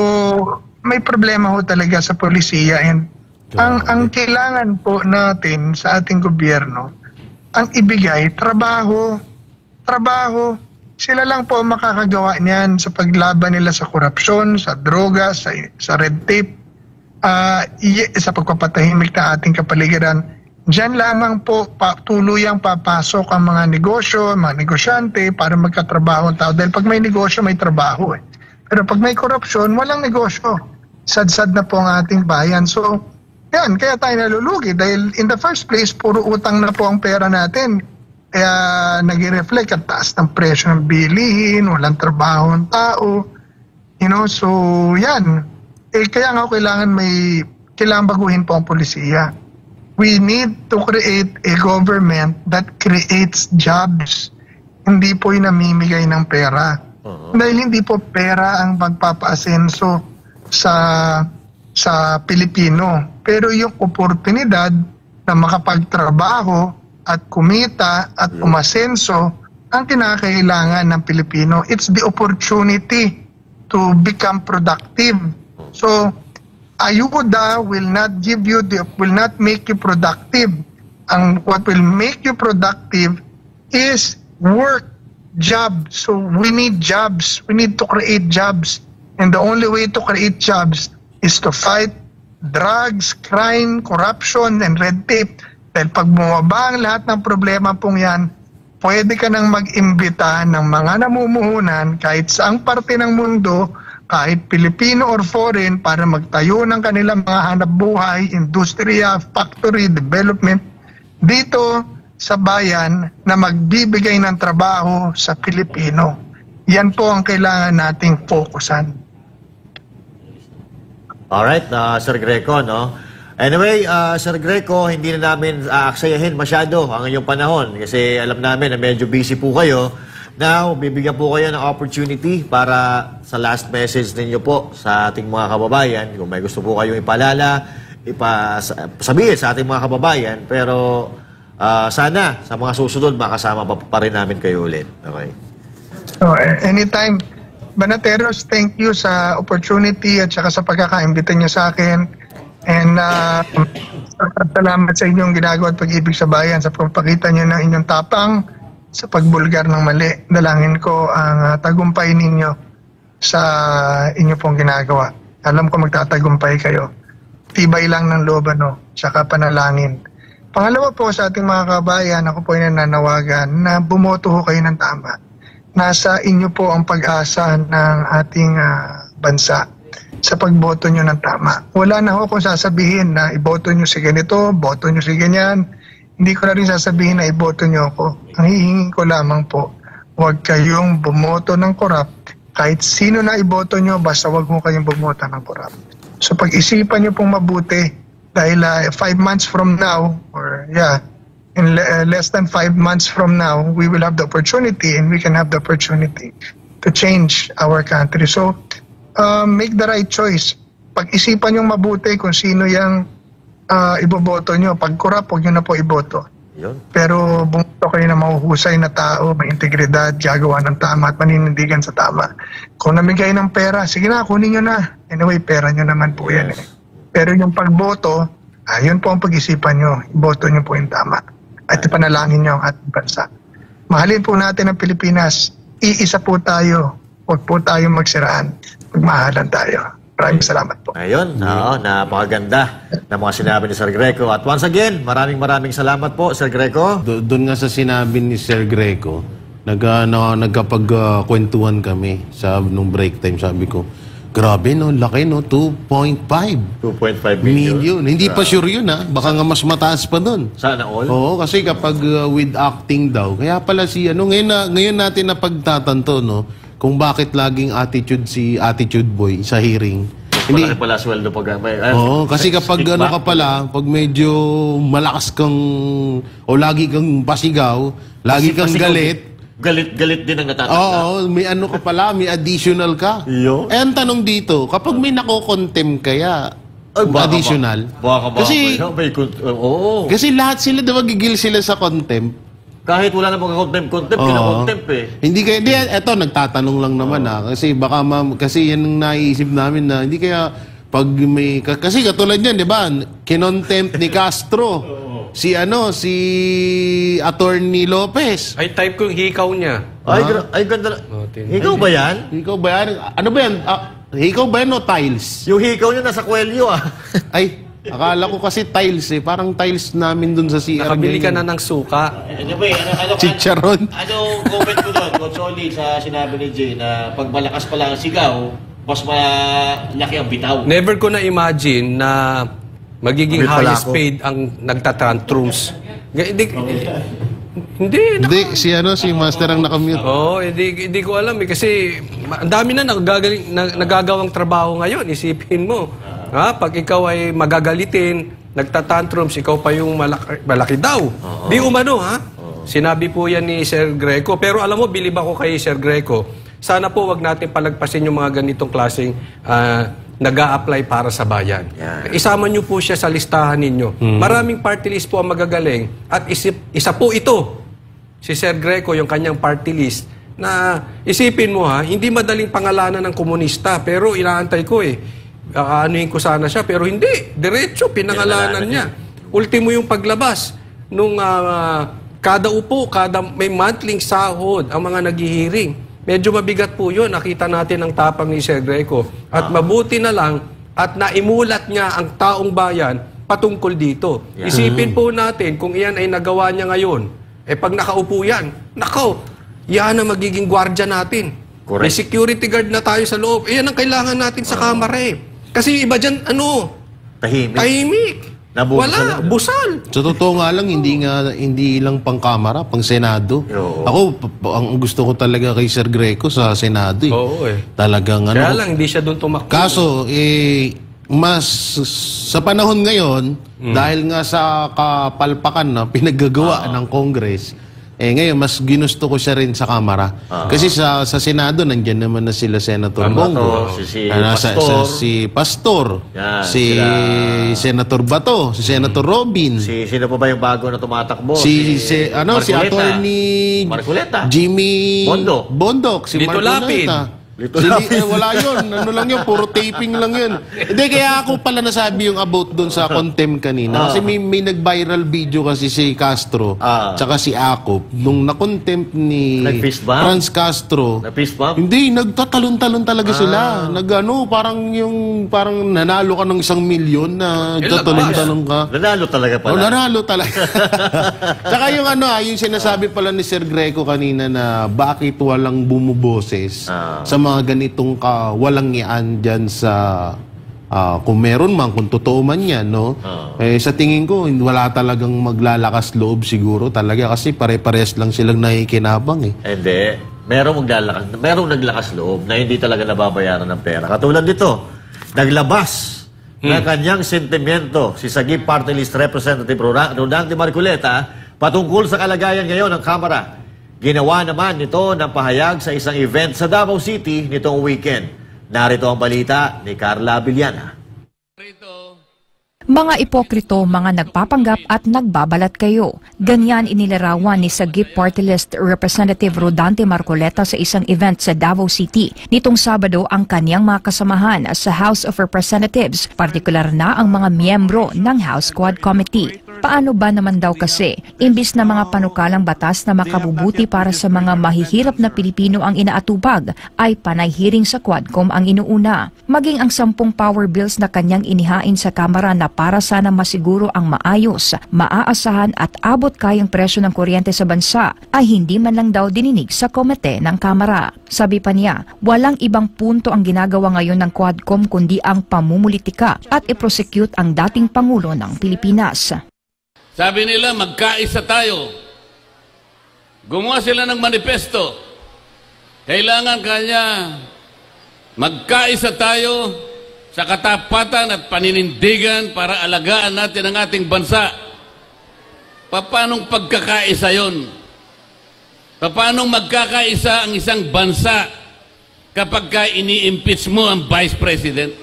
Speaker 3: may problema ho talaga sa polisiya. And ang kailangan po natin sa ating gobyerno, ang ibigay, trabaho. Sila lang po makakagawa niyan sa paglaban nila sa korupsyon, sa droga, sa red tape, sa pagpapatahimik ng ating kapaligiran. Diyan lamang po tuluyang papasok ang mga negosyo, mga negosyante para magkatrabaho ang tao. Dahil pag may negosyo, may trabaho eh. Pero pag may korupsyon, walang negosyo. Sad-sad na po ang ating bayan. So, yan, kaya tayo nalulugi. Dahil in the first place, puro utang na po ang pera natin. Kaya nag-reflect at taas ng presyo ng bilihin, walang trabaho ang tao. So yan. Kaya nga kailangan baguhin po ang polisiya. We need to create a government that creates jobs. Hindi po yung namimigay ng pera. Dahil hindi po pera ang magpapaasenso sa Pilipino. Pero yung oportunidad na makapagtrabaho at kumita at umasenso ang kinakailangan ng Pilipino. It's the opportunity to become productive. So, ayuda will not make you productive. What will make you productive is work, job. So we need jobs. We need to create jobs. And the only way to create jobs is to fight drugs, crime, corruption, and red tape. Dahil pag bumaba ang lahat ng problema pong yan, pwede ka nang mag-imbita ng mga namumuhunan kahit saang parte ng mundo, kahit Pilipino or foreign, para magtayo ng kanilang mga hanap buhay, industriya, factory, development dito sa bayan na magbibigay ng trabaho sa Pilipino. Yan po ang kailangan nating fokusan.
Speaker 1: Alright, Sir Greco, no? Anyway, Sir Greco, hindi na namin aaksayahin masyado ang inyong panahon kasi alam namin na medyo busy po kayo. Now, bibigyan po kayo ng opportunity para sa last message ninyo po sa ating mga kababayan. Kung may gusto po kayong sabihin sa ating mga kababayan, pero sana sa mga susunod makasama pa rin namin kayo ulit. Okay?
Speaker 3: So, anytime. Banateros, thank you sa opportunity at saka sa pagkakaimbita niyo sa akin. And salamat sa inyong ginagawa at pag-ibig sa bayan sa pagpakita niyo ng inyong tapang sa pagbulgar ng mali. Dalangin ko ang tagumpay ninyo sa inyo pong ginagawa. Alam ko magtatagumpay kayo. Tibay lang ng loob, tsaka panalangin. Pangalawa po sa ating mga kabayan, ako po ay nananawagan na bumoto ho kayo ng tama. Nasa inyo po ang pag-asa ng ating bansa. sa pagboto nyo ng tama. Wala na ho kung sasabihin na iboto nyo si ganito, boto nyo si ganyan. Hindi ko na rin sasabihin na iboto nyo ako. Ang hihingin ko lamang po, huwag kayong bumoto ng korap. Kahit sino na iboto nyo, basta huwag mo kayong bumoto ng korap. So pag-isipan nyo pong mabuti dahil 5 months from now, or in less than 5 months from now, we will have the opportunity and we can have the opportunity to change our country. So, make the right choice. Pag-isipan nyo mabuti kung sino yung iboboto nyo. Pag korap, huwag nyo na po iboto.
Speaker 1: Yun.
Speaker 3: Pero bumoto kayo na mahuhusay na tao, may integridad, gagawa ng tama at maninindigan sa tama. Kung namigay ng pera, sige na, kunin nyo na. Anyway, pera nyo naman po yan. Pero yung pagboto, yun po ang pag-isipan nyo. Iboto nyo po yung tama. At ipanalangin nyo ang ating bansa. Mahalin po natin ang Pilipinas. Iisa po tayo. Huwag po tayong magsiraan. Magmahalan tayo. Maraming salamat po.
Speaker 1: Ayun, napakaganda ng mga sinabi ni Sir Greco. At once again, maraming salamat po, Sir Greco.
Speaker 4: Doon nga sa sinabi ni Sir Greco, nagkapagkwentuhan kami nung break time. Sabi ko, grabe no, laki no, 2.5 million. Hindi pa sure yun baka nga mas mataas pa doon.
Speaker 1: Sana all?
Speaker 4: Oo, kasi kapag with acting daw, kaya pala ngayon natin napagtatanto kung bakit laging attitude boy sa hearing.
Speaker 1: Malaki pala sweldo pag
Speaker 4: Oo, kasi kapag pag medyo malakas kang o lagi kang pasigaw, lagi kang galit.
Speaker 1: Galit din ang natatanggap.
Speaker 4: Oo, may ka pala, may additional ka.
Speaker 1: Iyo.
Speaker 4: Ang tanong dito, kapag may nako-contempt kaya, additional. Kasi lahat sila, gigil sila sa contempt.
Speaker 1: Kahit wala na pagka-contempt, kina-contempt
Speaker 4: Hindi eto, nagtatanong lang naman kasi baka kasi yan ang naiisip namin na hindi kaya pag may, kasi katulad yan, di ba, kinontempt ni Castro. Si Attorney Lopez.
Speaker 2: Ay, type ko yung hikaw niya.
Speaker 1: Ay, ganda. Hikaw ba yan?
Speaker 4: Hikaw ba yan? Ano ba yan? Hikaw ba yan o tiles?
Speaker 1: Yung hikaw niya nasa kwelyo
Speaker 4: Ay, akala ko kasi tiles parang tiles namin dun sa CR.
Speaker 2: Nakabili ka na ng suka.
Speaker 4: Chicharon.
Speaker 1: Ano comment ko doon, Coach Oli, sa sinabi ni Jay na pag malakas pala ang sigaw, mas malaki ang bitaw.
Speaker 2: Never ko na imagine na magiging highest paid ang nagtatantrums. Hindi,
Speaker 4: si Master ang nakamute.
Speaker 2: Hindi ko alam kasi ang dami na nagagawang trabaho ngayon. Isipin mo. Pag ikaw ay magagalitin, nagtatantrums, ikaw pa yung malaki daw. Di umano, Sinabi po yan ni Sir Greco. Pero alam mo, bilib ako kay Sir Greco. Sana po wag natin palagpasin yung mga ganitong klaseng nag-a-apply para sa bayan. Isama nyo po siya sa listahan ninyo. Maraming party list po ang magagaling. At isa po ito, si Sir Greco, yung kanyang party list, na isipin mo hindi madaling pangalanan ng komunista, pero inaantay ko aanuhin ko sana siya, pero hindi. Diretso, pinangalanan niya. Ultimo yung paglabas nung kada upo, may monthly sahod ang mga naghihiring. Medyo mabigat po yun. Nakita natin ang tapang ni Sir Greco. At mabuti na lang at naimulat niya ang taong bayan patungkol dito. Isipin po natin kung iyan ay nagawa niya ngayon. Pag nakaupo yan, yan ang magiging gwardya natin.
Speaker 1: Correct.
Speaker 2: May security guard na tayo sa loob. Yan ang kailangan natin sa kamara Kasi iba dyan, tahimik. Wala, busal.
Speaker 4: Sa totoo nga lang, hindi lang pang kamara, pang Senado. Ako, ang gusto ko talaga kay Sir Greco sa Senado. Talagang
Speaker 2: Kaya lang, hindi siya doon tumakbo.
Speaker 4: Kaso, mas sa panahon ngayon, dahil nga sa kapalpakan na pinaggagawa ng Congress, ngayon, mas ginusto ko siya rin sa Kamara. Kasi sa Senado, nandyan naman na sila Senator Bongo. Si Pastor. Si Senator Bato. Si Senator Robin.
Speaker 1: Sino pa ba yung bago na tumatakbo?
Speaker 4: Si Attorney
Speaker 1: Marcoleta.
Speaker 4: Jimmy
Speaker 2: Bondok.
Speaker 4: Si
Speaker 2: Lito Lapid.
Speaker 4: Wala yun. Ano lang yun? Puro taping lang yun. Hindi, kaya ako pala nasabi yung about doon sa contempt kanina. Kasi may nag-viral video kasi si Castro tsaka si Acop nung na-contempt ni Franz Castro.
Speaker 1: Na-fist bump?
Speaker 4: Hindi, nagtatalon-talon talaga sila. Parang nanalo ka ng 1 milyon na tatalon-talon ka.
Speaker 1: Nanalo talaga pala.
Speaker 4: Nanalo talaga. Tsaka yung sinasabi pala ni Sir Greco kanina na bakit walang bumuboses sa mga ganitong walang yaan dyan sa kung meron man, kung totoo man yan, no? Sa tingin ko, wala talagang maglalakas loob siguro talaga kasi pare-pares lang silang nakikinabang eh.
Speaker 1: Hindi. Merong naglakas loob na hindi talaga nababayaran ng pera. Katulad dito, naglabas ng kanyang sentimiento si Sagip Party List Representative Rodante Marcoleta patungkol sa kalagayan ngayon ng Kamara. Ginawa naman nito ng pahayag sa isang event sa Davao City nitong weekend. Narito ang balita ni Carla Villana.
Speaker 5: Mga ipokrito, mga nagpapanggap at nagbabalat kayo. Ganyan inilarawan ni Sagip Party List Representative Rodante Marcoleta sa isang event sa Davao City. Nitong Sabado ang kanyang mga kasamahan sa House of Representatives, partikular na ang mga miyembro ng House Quad Committee. Paano ba naman daw kasi, imbis na mga panukalang batas na makabubuti para sa mga mahihirap na Pilipino ang inaatupag, ay panay hearing sa Quadcom ang inuuna. Maging ang 10 power bills na kanyang inihain sa Kamara na para sana masiguro ang maayos, maaasahan at abot kayang presyo ng kuryente sa bansa, ay hindi man lang daw dininig sa komite ng Kamara. Sabi pa niya, walang ibang punto ang ginagawa ngayon ng Quadcom kundi ang pamumulitika at i-prosecute ang dating Pangulo ng Pilipinas.
Speaker 6: Sabi nila, magkaisa tayo. Gumawa sila ng manifesto. Kailangan kanya magkaisa tayo sa katapatan at paninindigan para alagaan natin ang ating bansa. Paanong pagkakaisa yon? Paanong magkakaisa ang isang bansa kapag ini-impeach mo ang Vice President?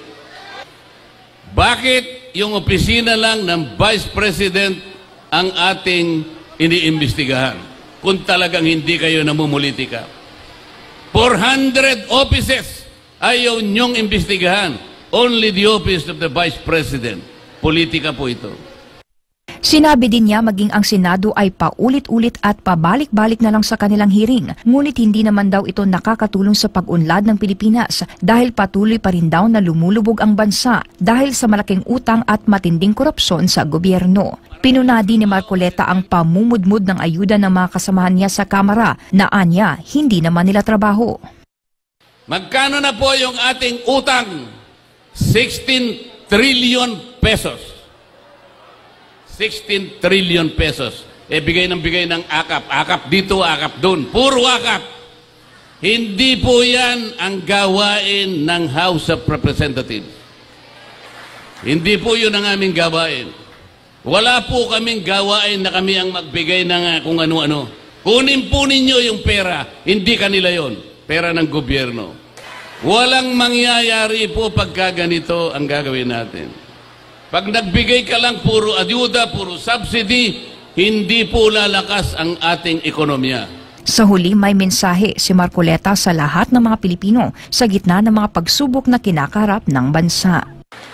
Speaker 6: Bakit yung opisina lang ng Vice President ang ating iniimbestigahan kung talagang hindi kayo namumulitika? 400 offices ayaw niyong imbestigahan. Only the office of the Vice President. Politika po ito.
Speaker 5: Sinabi din niya maging ang Senado ay paulit-ulit at pabalik-balik na lang sa kanilang hearing. Ngunit hindi naman daw ito nakakatulong sa pag-unlad ng Pilipinas dahil patuloy pa rin daw na lumulubog ang bansa dahil sa malaking utang at matinding korupsyon sa gobyerno. Pinunadi ni Marcoleta ang pamumudmud ng ayuda ng mga kasamahan niya sa Kamara na anya hindi naman nila trabaho.
Speaker 6: Magkano na po yung ating utang? 16 trillion pesos. 16 trillion pesos. Bigay ng akap. Akap dito, akap doon. Puro akap. Hindi po yan ang gawain ng House of Representatives. Hindi po yun ang aming gawain. Wala po kaming gawain na kami ang magbigay ng kung ano-ano. Kunin po ninyo yung pera. Hindi kanila yon. Pera ng gobyerno. Walang mangyayari po pagka ganito ang gagawin natin. Pag nagbigay ka lang puro ayuda, puro subsidy, hindi po lalakas ang ating ekonomiya.
Speaker 5: Sa huli may mensahe si Marcoleta sa lahat ng mga Pilipino sa gitna ng mga pagsubok na kinakaharap ng bansa.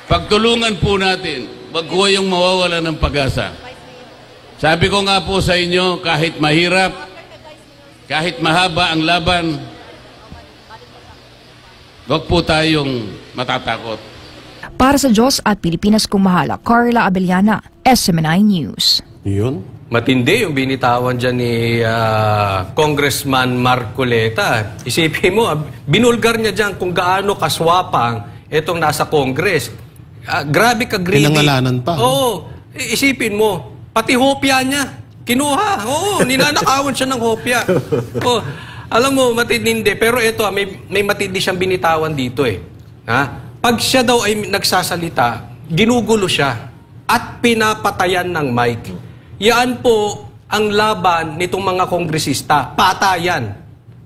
Speaker 6: Pagtulungan po natin, wag ko yung mawawala ng pag-asa. Sabi ko nga po sa inyo, kahit mahirap, kahit mahaba ang laban, wag po tayong matatakot.
Speaker 5: Para sa Diyos at Pilipinas kumahala, Carla Abellana, SMNI News.
Speaker 4: Yun.
Speaker 2: Matindi yung binitawan dyan ni Congressman Marcoleta. Isipin mo, binulgar niya dyan kung gaano kaswapang itong nasa Congress. Grabe ka greedy.
Speaker 4: Pinangalanan pa.
Speaker 2: Oo. Isipin mo, pati hopya niya. Kinuha. Oo, ninanakawan siya ng hopya. Oh, alam mo, matindi. Pero ito, may matindi siyang binitawan dito eh. Ha? Pag siya daw ay nagsasalita, ginugulo siya at pinapatayan ng mic. Yan po ang laban nitong mga kongresista. Patayan.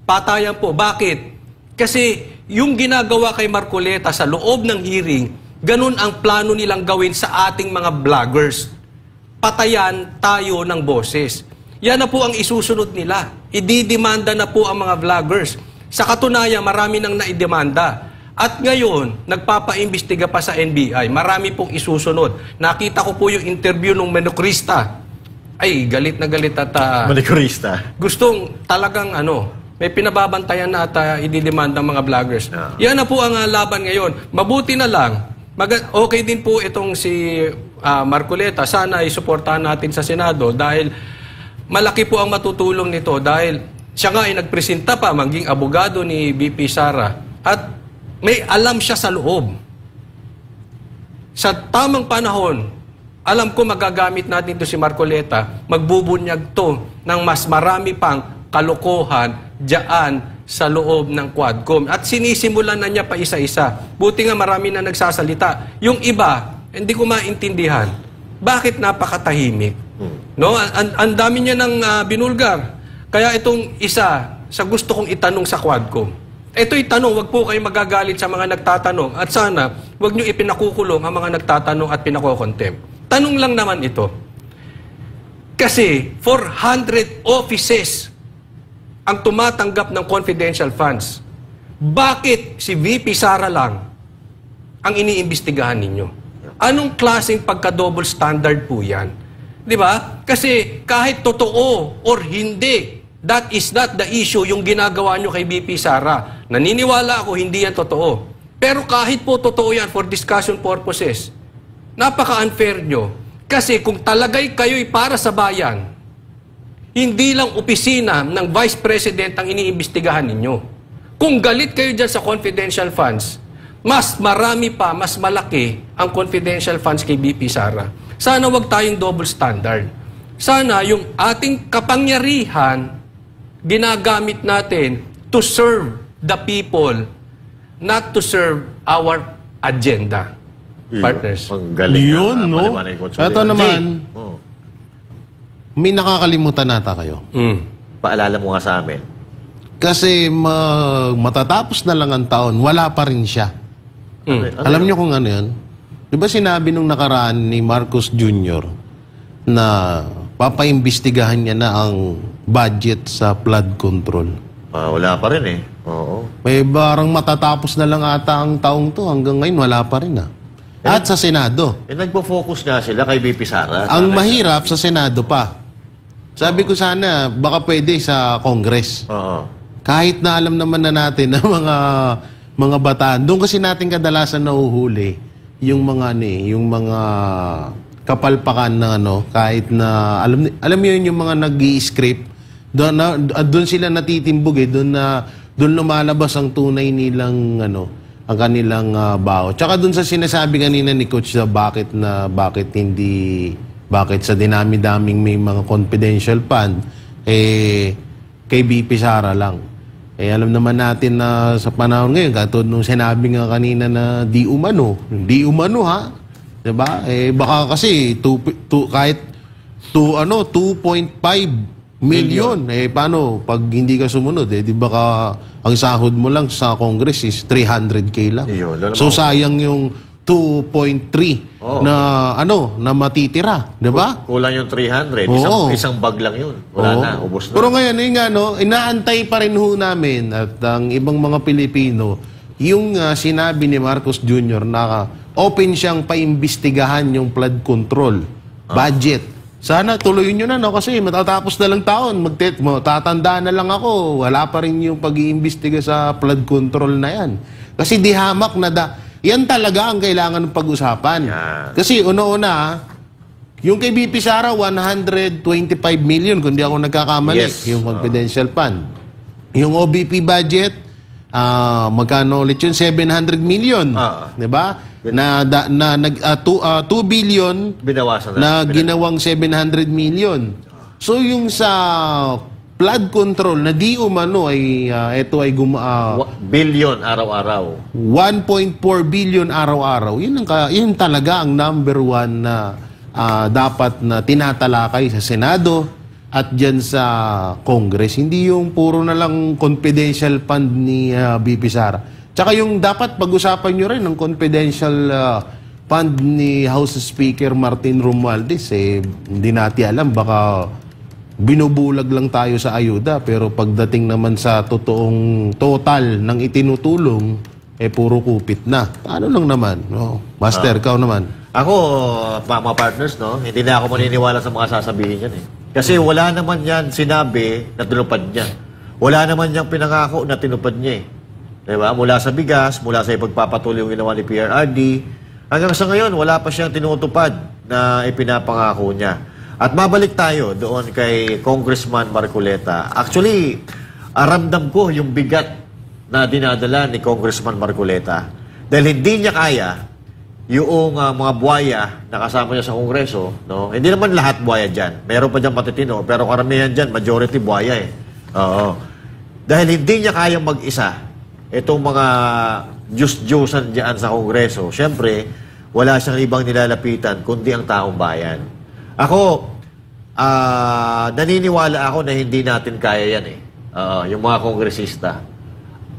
Speaker 2: Patayan po. Bakit? Kasi yung ginagawa kay Marcoleta sa loob ng hearing, ganun ang plano nilang gawin sa ating mga vloggers. Patayan tayo ng boses. Yan na po ang isusunod nila. Ididemanda na po ang mga vloggers. Sa katunayan, marami nang naidemanda. At ngayon, nagpapaimbestiga pa sa NBI. Marami pong isusunod. Nakita ko po yung interview ng Menocrista. Ay, galit na galit at...
Speaker 1: Menocrista.
Speaker 2: Gustong talagang may pinababantayan na at ididemanda ng mga vloggers. Yan na po ang laban ngayon. Mabuti na lang. Okay din po itong si Marcoleta. Sana isuportahan natin sa Senado dahil malaki po ang matutulong nito dahil siya nga ay nagpresenta pa maging abogado ni BP Sara at may alam siya sa loob. Sa tamang panahon, alam ko magagamit natin to si Marcoleta, magbubunyag to ng mas marami pang kalokohan diyan sa loob ng Quadcom. At sinisimulan na niya pa isa-isa. Buti nga marami na nagsasalita. Yung iba, hindi ko maintindihan. Bakit napakatahimik? No? Ang dami niya ng binulgar. Kaya itong isa sa gusto kong itanong sa Quadcom. Ito'y tanong, wag po kayo magagalit sa mga nagtatanong. At sana, wag niyo ipinakukulong ang mga nagtatanong at pinakokontem. Tanong lang naman ito. Kasi 400 offices ang tumatanggap ng confidential funds. Bakit si VP Sara lang ang iniimbestigahan ninyo? Anong klaseng pagka-double standard po yan? Di ba? Kasi kahit totoo or hindi, that is not the issue yung ginagawa nyo kay VP Sara. Naniniwala ako hindi yan totoo. Pero kahit po totoo yan for discussion purposes, napaka-unfair nyo. Kasi kung talagay kayo'y para sa bayan, hindi lang opisina ng Vice President ang iniimbestigahan ninyo. Kung galit kayo dyan sa confidential funds, mas marami pa, mas malaki ang confidential funds kay BP Sara. Sana wag tayong double standard. Sana yung ating kapangyarihan, ginagamit natin to serve the people, not to serve our agenda. Partners.
Speaker 1: Ang galing.
Speaker 4: Yun, no? Ito naman, may nakakalimutan nata kayo.
Speaker 1: Paalala mo nga sa amin.
Speaker 4: Kasi matatapos na lang ang taon, wala pa rin siya. Alam niyo kung ano yan? Di ba sinabi nung nakaraan ni Marcos Jr. na papaimbestigahan niya na ang budget sa flood control?
Speaker 1: Wala pa rin eh. Oo.
Speaker 4: May barang matatapos na lang ata ang taong to. Hanggang ngayon, wala pa rin At sa Senado.
Speaker 1: Nagpo-focus nga sila kay BP Sara.
Speaker 4: Ang mahirap sa Senado pa. Sabi ko sana, baka pwede sa Congress.
Speaker 1: Oo.
Speaker 4: Kahit na alam naman na natin na mga bataan. Doon kasi natin kadalasan nahuhuli yung mga kapalpakan na kahit na alam niyo yung mga nag-i-script. Doon sila natitimbog doon lumalabas ang tunay nilang ang kanilang bao. Tsaka doon sa sinasabi kanina ni Coach na bakit sa dinami-daming may mga confidential fund, kay BP Sara lang. Alam naman natin na sa panahon ngayon, katulad nung sinabi nga kanina na di umano ha? Diba? Baka kasi kahit 2.5 million. Paano? Pag hindi ka sumunod, di ba ang sahod mo lang sa Congress is 300K lang. So sayang yung 2.3 na matitira, di ba?
Speaker 1: Kulang yung 300. Isang bag lang yun. Wala na, ubos na.
Speaker 4: Pero ngayon, inaantay pa rin ho namin at ang ibang mga Pilipino, yung sinabi ni Marcos Jr. na open siyang paimbestigahan yung flood control budget. Sana tuloyin nyo na, kasi matatapos na lang taon. Tatandaan na lang ako. Wala pa rin yung pag-iimbestiga sa flood control na yan. Kasi di hamak na yan talaga ang kailangan ng pag-usapan. Yeah. Kasi una-una, yung kay BP Sara, 125 million, kung di ako nagkakamali, yung confidential fund. Yung OBP budget, magkano ulit yun? 700 million. Diba? 2 billion
Speaker 1: binawasan
Speaker 4: na ginawang 700 million. So yung sa flood control na di umano ay ito ay
Speaker 1: billion araw-araw.
Speaker 4: 1.4 billion araw-araw. Yun talaga ang number one na dapat na tinatalakay sa Senado at dyan sa Congress. Hindi yung puro na lang confidential fund ni BP Sara. Tsaka yung dapat pag-usapan nyo rin ng confidential fund ni House Speaker Martin Romualdez. Hindi natin alam, baka binubulag lang tayo sa ayuda, pero pagdating naman sa totoong total ng itinutulong, puro kupit na. Ano lang naman? Master, ikaw naman.
Speaker 1: Ako, mga partners, hindi na ako maniniwala sa mga sasabihin yan. Kasi wala naman yan sinabi na tinupad niya. Wala naman niyang pinangako na tinupad niya. Diba? Mula sa bigas, mula sa ipagpapatuloy yung ginawa ni PRRD, hanggang sa ngayon, wala pa siyang tinutupad na ipinapangako niya. At mabalik tayo doon kay Congressman Marcoleta. Actually, ramdam ko yung bigat na dinadala ni Congressman Marcoleta. Dahil hindi niya kaya yung mga buhaya na kasama niya sa Kongreso, no? Hindi naman lahat buhaya dyan. Meron pa dyan matitino, pero karamihan dyan, majority buhaya eh. Oo. Dahil hindi niya kaya mag-isa itong mga Diyos-Diyosan dyan sa Kongreso, syempre, wala siyang ibang nilalapitan kundi ang taong bayan. Ako, naniniwala ako na hindi natin kaya yan eh. Yung mga kongresista.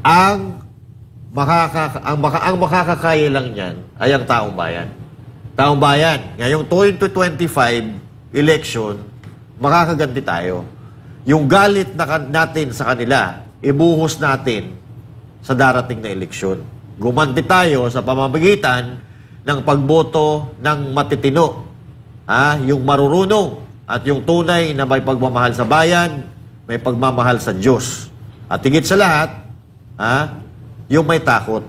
Speaker 1: Ang makakakaya lang yan ay ang taong bayan. Taong bayan. Ngayong 2025 election, makakaganti tayo. Yung galit natin sa kanila, ibuhos natin sa darating na eleksyon. Gumanti tayo sa pamamagitan ng pagboto ng matitino. Yung marurunong at yung tunay na may pagmamahal sa bayan, may pagmamahal sa Diyos. At higit sa lahat, yung may takot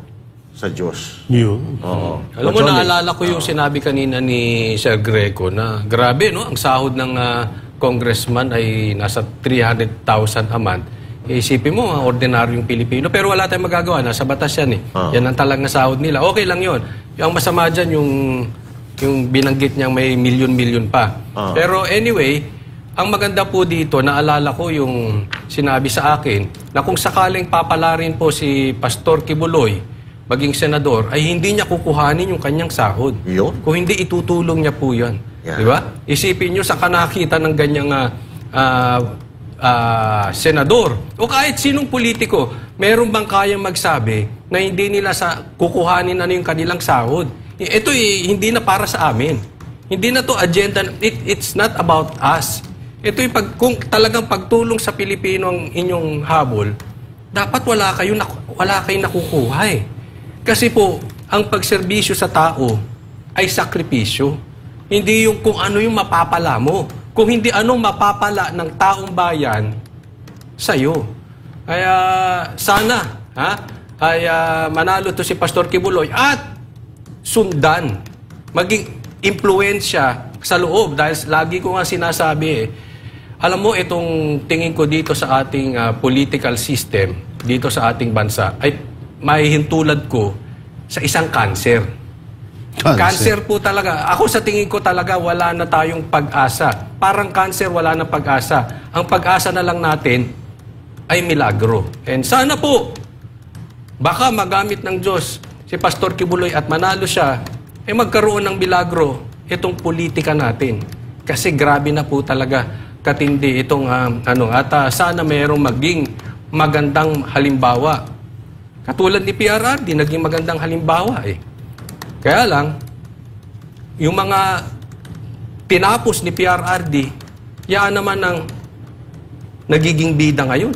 Speaker 1: sa Diyos.
Speaker 4: Yun.
Speaker 1: Oo.
Speaker 2: Alam mo, naalala ko yung sinabi kanina ni Sir Greco na grabe, no? Ang sahod ng congressman ay nasa 300,000 a month. Isipin mo, ang ordinaryong Pilipino. Pero wala tayong magagawa. Nasa batas yan eh. Yan ang talagang sahod nila. Okay lang yun. Yung masama dyan, yung binanggit niyang may milyon-milyon pa. Pero anyway, ang maganda po dito, naalala ko yung sinabi sa akin na kung sakaling papalarin po si Pastor Kibuloy, maging senador, ay hindi niya kukuhanin yung kanyang sahod.
Speaker 1: Yun.
Speaker 2: Kung hindi, itutulong niya po yan.
Speaker 1: Yeah.
Speaker 2: Di ba? Isipin niyo sa kanakita ng ganyang senador o kahit sinong politiko, meron bang kayang magsabi na hindi nila kukuhanin yung kanilang sahod? Ito hindi na para sa amin. Hindi na to agenda. It's not about us. Ito kung talagang pagtulong sa Pilipino ang inyong habol, dapat wala kayong nakukuha eh. Kasi po, ang pagserbisyo sa tao ay sakripisyo. Hindi yung kung ano yung mapapala mo. Kung hindi anong mapapala ng taong bayan sa'yo. Kaya sana ay manalo to si Pastor Kibuloy at sundan, maging impluensya sa loob. Dahil lagi ko nga sinasabi alam mo, itong tingin ko dito sa ating political system, dito sa ating bansa, ay mahihintulad ko sa isang cancer. Cancer po talaga. Ako sa tingin ko talaga wala na tayong pag-asa. Parang cancer, wala na pag-asa. Ang pag-asa na lang natin ay milagro. And sana po, baka magamit ng Diyos si Pastor Kibuloy at manalo siya, magkaroon ng milagro itong politika natin. Kasi grabe na po talaga katindi itong at sana mayroong maging magandang halimbawa. Katulad ni PRRD, naging magandang halimbawa eh. Kaya lang, yung mga tinapos ni PRRD, yan naman ang nagiging bida ngayon.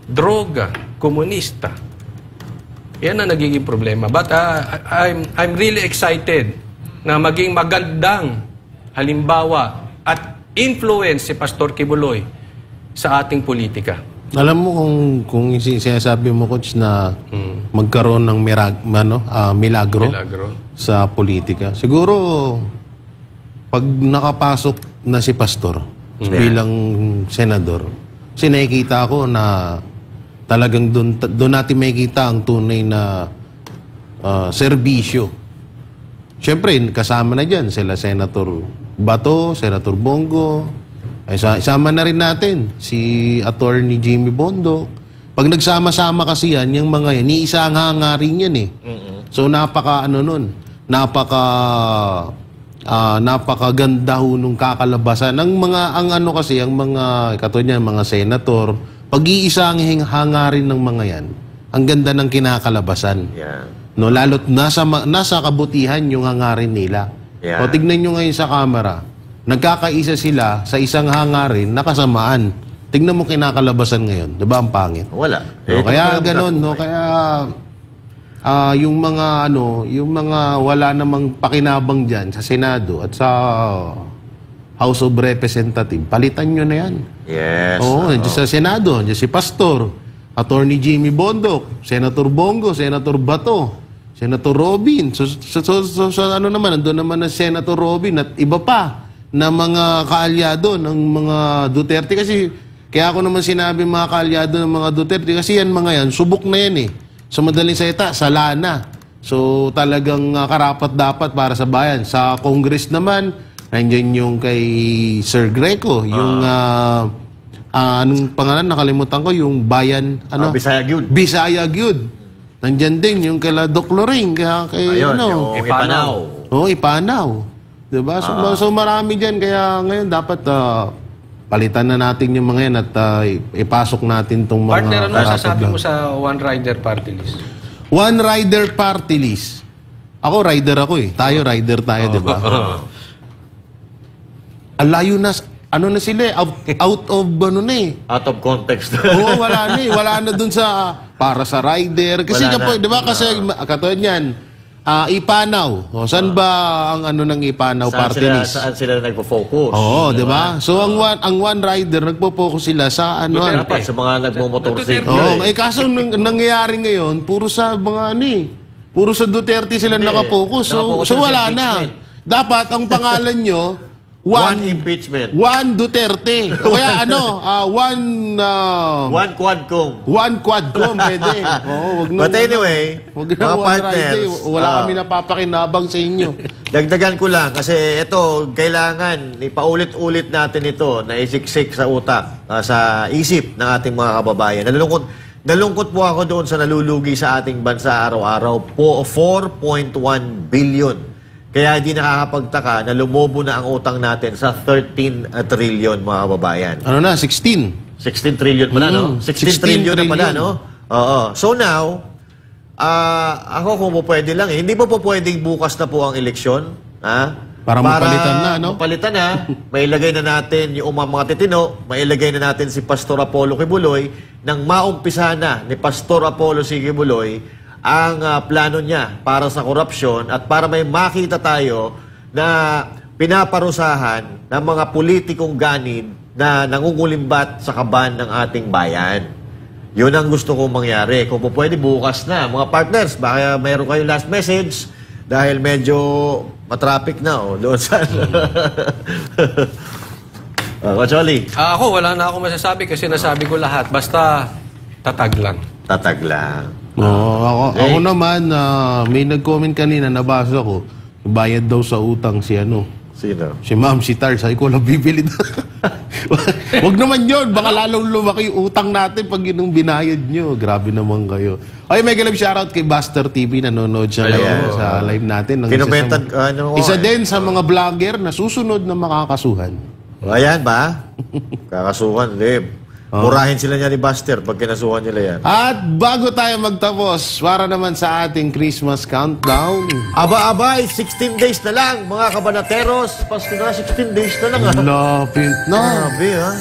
Speaker 2: Droga, komunista. Yan ang nagiging problema. But I'm really excited na maging magandang halimbawa at influence si Pastor Kibuloy sa ating politika.
Speaker 4: Alam mo kung sinasabi mo, Coach, na magkaroon ng milagro sa politika. Siguro, pag nakapasok na si Pastor bilang senador, nakikita ko na talagang doon natin makikita ang tunay na serbisyo. Siyempre, kasama na dyan sila Senator Bato, Senator Bongo, isama na rin natin si Attorney Jimmy Bondo. Pag nagsama-sama kasi yan, yung mga yan, iisa ang hangarin yan eh. So napakaganda ho nung kakalabasan. Ang mga katulad niyan, mga senator, pag-iisa ang hangarin ng mga yan, ang ganda ng kinakalabasan.
Speaker 1: Yeah.
Speaker 4: No, lalo't nasa kabutihan yung hangarin nila.
Speaker 1: Yeah.
Speaker 4: O tignan nyo ngayon sa camera, nagkakaisa sila sa isang hangarin na kasamaan. Tignan mo kinakalabasan ngayon. Diba ang pangit?
Speaker 1: Wala.
Speaker 4: No, kaya gano'n, no? Kaya yung mga wala namang pakinabang dyan sa Senado at sa House of Representatives, palitan nyo na yan.
Speaker 1: Yes.
Speaker 4: Oo, sa Senado, dyan si Pastor, Attorney Jimmy Bondoc, Senator Bongo, Senator Bato, Senator Robin. So nandun naman na Senator Robin at iba pa na mga kaalyado ng mga Duterte. Kasi Kaya ako naman sinabi mga kaalyado ng mga Duterte, kasi yan mga yan, subok na yan eh. Sa madaling salita, sala na. So talagang karapat-dapat para sa bayan. Sa Congress naman, nandiyan yung kay Sir Greco, yung anong pangalan, nakalimutan ko, yung bayan, ano?
Speaker 1: Bisaya Gyud.
Speaker 4: Bisaya Gyud. Nandiyan din yung kay Doc Loring, kaya kay,
Speaker 1: Ayun,
Speaker 4: ano?
Speaker 1: yung Ipanaw.
Speaker 4: Oo, Ipanaw. Diba? So marami dyan, kaya ngayon dapat palitan na natin yung mga yan at ipasok natin itong mga...
Speaker 2: Partner, ano masasabi mo sa One Rider Party List?
Speaker 4: One Rider Party List. Ako, rider ako eh. Tayo, rider tayo, di ba? Ang layo na, ano na sila eh, out of, ano na eh.
Speaker 1: Out of context.
Speaker 4: Oo, wala na eh. Wala na dun sa, para sa rider. Kasi, di ba, kasi, katulad yan, Ipanaw. O, saan ba ang ano ng Ipanaw Party List?
Speaker 1: Saan sila nagpo-focus?
Speaker 4: Oo, di ba? So, ang one rider, nagpo-focus sila sa ano.
Speaker 1: Dapat sa mga nagmumotorsiklo.
Speaker 4: Oo, kasi nangyayari ngayon, puro sa mga ano eh. Puro sa Duterte sila nakapokus. So wala na. Dapat ang pangalan nyo,
Speaker 1: One impeachment.
Speaker 4: One Duterte. Kaya ano,
Speaker 1: One Quadcom.
Speaker 4: One Quadcom, pwede. Oo, wag na.
Speaker 1: But anyway,
Speaker 4: wag na
Speaker 1: mga
Speaker 4: one
Speaker 1: partners,
Speaker 4: rider. Wala kami napapakinabang sa inyo.
Speaker 1: dagdagan ko lang kasi ito, kailangan ipaulit-ulit natin ito na isiksik sa utak, sa isip ng ating mga kababayan. Nalungkot po ako doon sa nalulugi sa ating bansa araw-araw po 4.1 billion. Kaya hindi nakakapagtaka na lumobo na ang utang natin sa 13 trillion mga kababayan.
Speaker 4: Ano na, 16?
Speaker 1: 16 trillion pala, no? 16 trillion na pala, no? Oo. So now, ako kung pwede lang eh. Hindi po pwedeng bukas na po ang eleksyon? Ha?
Speaker 4: Para mapalitan na, no?
Speaker 1: Mapalitan na, mailagay na natin yung mga titino, mailagay na natin si Pastor Apollo Kibuloy, nang maumpisa na ni Pastor Apollo si Kibuloy ang plano niya para sa korupsyon at para may makita tayo na pinaparusahan ng mga politikong ganid na nangungulimbat sa kaban ng ating bayan. Yun ang gusto kong mangyari. Kung po pwede, bukas na. Mga partners, baka mayroon kayong last message dahil medyo matraffic na doon sa... Kacholi.
Speaker 2: Ako, wala na ako masasabi kasi nasabi ko lahat. Basta tatag lang.
Speaker 1: Tatag lang.
Speaker 4: Ako naman, may nag-comment kanina, nabasa ko, bayad daw sa utang si ano.
Speaker 1: Sino?
Speaker 4: Si Ma'am, si Tar, sabi ko, lang bibili na. Wag naman yun, baka lalong lumaki yung utang natin pag yun ang binayad nyo. Grabe naman kayo. Ay, may galang shoutout kay Buster TV, nanonood siya ngayon sa live natin.
Speaker 1: Kinumentan,
Speaker 4: isa din sa mga vlogger na susunod na makakasuhan.
Speaker 1: Ayan ba? Kakasuhan, Lib. Murahin sila niya ni Buster pag kinasuhan nila yan.
Speaker 4: At bago tayo magtapos, para naman sa ating Christmas countdown.
Speaker 1: Aba, 16 days na lang, mga kabanateros. Pasko na, 16 days na lang.
Speaker 4: Lapit na.
Speaker 1: Grabe, ha?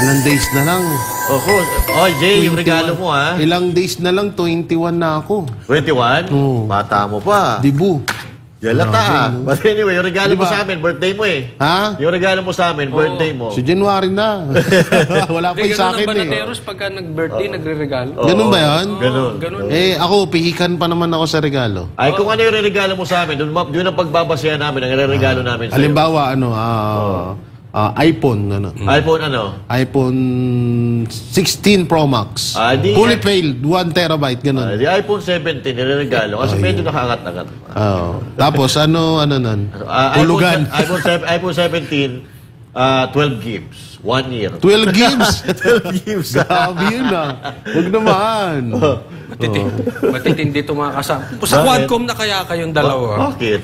Speaker 4: Ilang days na lang.
Speaker 1: Jay, yung regalo mo, ha?
Speaker 4: Ilang days na lang, 21 na ako.
Speaker 1: 21?
Speaker 4: Oo.
Speaker 1: Bata mo pa.
Speaker 4: Dibu.
Speaker 1: Yalata, ha? But anyway, yung regalo mo sa amin, birthday mo eh.
Speaker 4: Ha?
Speaker 1: Yung regalo mo sa amin, birthday mo.
Speaker 4: Sa January na. Wala pa yung sa akin eh.
Speaker 2: Ganun ang banateros pagka nag-birthday, nagre-regalo.
Speaker 4: Ganun ba yan?
Speaker 1: Ganun.
Speaker 4: Ako, pihikan pa naman ako sa regalo.
Speaker 1: Ay, kung ano yung regalo mo sa amin, doon ang pagbabasehan namin, ang regalo namin sa'yo.
Speaker 4: Halimbawa, iPhone,
Speaker 1: iPhone ano?
Speaker 4: iPhone 16 Pro Max. Fully failed, 1 terabyte, ganun.
Speaker 1: Di iPhone 17, niregalo. Kasi medyo nakaangat-angat.
Speaker 4: Tapos, ano nun? Hulugan.
Speaker 1: iPhone 17, 12 gigs. 1 year.
Speaker 4: 12 gigs?
Speaker 1: 12 gigs.
Speaker 4: Grabe yun Huwag naman.
Speaker 2: Matitindi ito mga kasama. Sa Quadcom na kaya kayong dalawa.
Speaker 1: Bakit?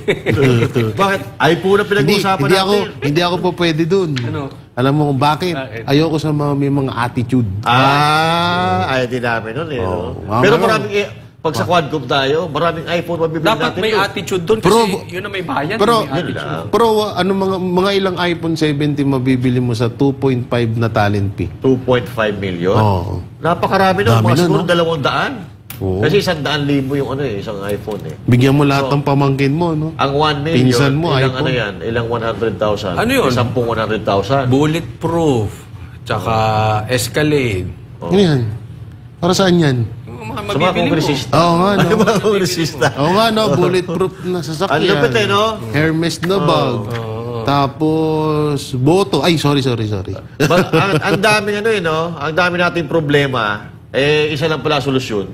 Speaker 1: Bakit? iPhone na pinag-uusapan natin.
Speaker 4: Hindi ako po pwede dun.
Speaker 2: Ano?
Speaker 4: Alam mo kung bakit? Ayoko sa mga may mga attitude.
Speaker 1: Ay, di namin nun eh. Pero maraming... Pag sa Quadcom tayo, maraming iPhone mabibili natin.
Speaker 2: Dapat may attitude doon kasi yun na may bayan.
Speaker 4: Pero mga ilang iPhone 17 mabibili mo sa 2.5 na talent fee?
Speaker 1: 2.5 million?
Speaker 4: Oo.
Speaker 1: Napakarami nun. Mga siguro 200.
Speaker 4: Oo.
Speaker 1: Kasi 100,000 yung isang iPhone eh.
Speaker 4: Bigyan mo lahat ng pamangkin mo, no?
Speaker 1: Ang 1 million,
Speaker 4: Pinsan mo,
Speaker 1: ilang
Speaker 4: iPhone.
Speaker 1: yan? Ilang 100,000?
Speaker 2: Ano yun?
Speaker 1: 10 100,000.
Speaker 2: Bulletproof. Tsaka Escalade.
Speaker 4: Ano yan? Para saan yan?
Speaker 1: Sa mga kongresista.
Speaker 4: Oo nga, no?
Speaker 1: Sa mga kongresista.
Speaker 4: Oo nga, no? Bulletproof na sasakyan.
Speaker 1: Ang lupit no?
Speaker 4: Hermes na bag. Tapos, boto. Ay, sorry.
Speaker 1: Ang daming ang dami nating problema, isa lang pala solusyon.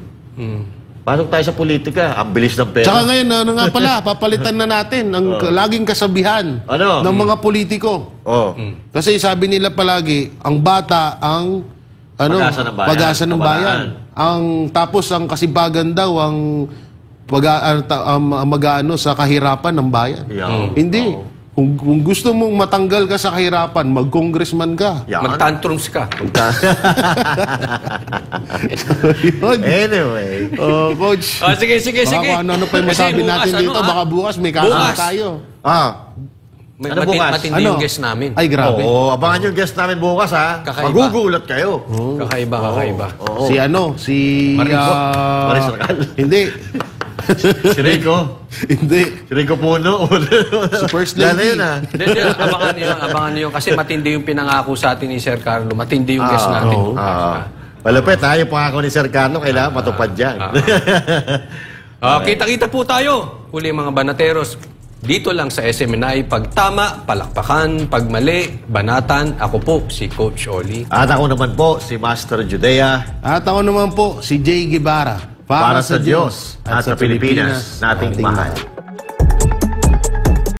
Speaker 1: Pasok tayo sa politika, ang bilis ng pera.
Speaker 4: Tsaka ngayon, ano nga pala, papalitan na natin ang laging kasabihan ng mga politiko. Kasi sabi nila palagi, ang bata ang pag-asa ng bayan. Tapos ang kasibagan daw ang mag-aano sa kahirapan ng bayan. Hindi. Kung gusto mong matanggal ka sa kahirapan, mag-congressman ka.
Speaker 2: Mag-tantrums ka.
Speaker 1: Anyway.
Speaker 4: Coach.
Speaker 2: Sige.
Speaker 4: Baka ano pa yung masabi natin dito. Baka bukas may kasama tayo.
Speaker 1: Bukas?
Speaker 2: Matindi yung guest namin.
Speaker 4: Ay, grabe.
Speaker 1: Abangan yung guest namin bukas, ha?
Speaker 2: Kakaiba.
Speaker 1: Magugulat kayo.
Speaker 2: Kakaiba.
Speaker 4: Si
Speaker 2: Maris
Speaker 1: Racal.
Speaker 4: Hindi.
Speaker 1: Si Rico.
Speaker 4: Hindi.
Speaker 1: Si Rico Puno.
Speaker 4: Si First Lady.
Speaker 1: Yan, ha?
Speaker 2: Hindi, abangan niyo kasi matindi yung pinangako sa atin ni Sir Carlo. Matindi yung guest natin.
Speaker 1: Malupit, ha? Yung pangako ni Sir Carlo, kailangan matupad yan.
Speaker 2: Kita-kita po tayo. Huli mga banateros. Dito lang sa SMNI, pag tama, palakpakan, pag mali, banatan. Ako po, si Coach Oli.
Speaker 1: At ako naman po, si Master Judea.
Speaker 4: At ako naman po, si Jay Guevara.
Speaker 1: Para sa Diyos at sa Pilipinas nating mahal.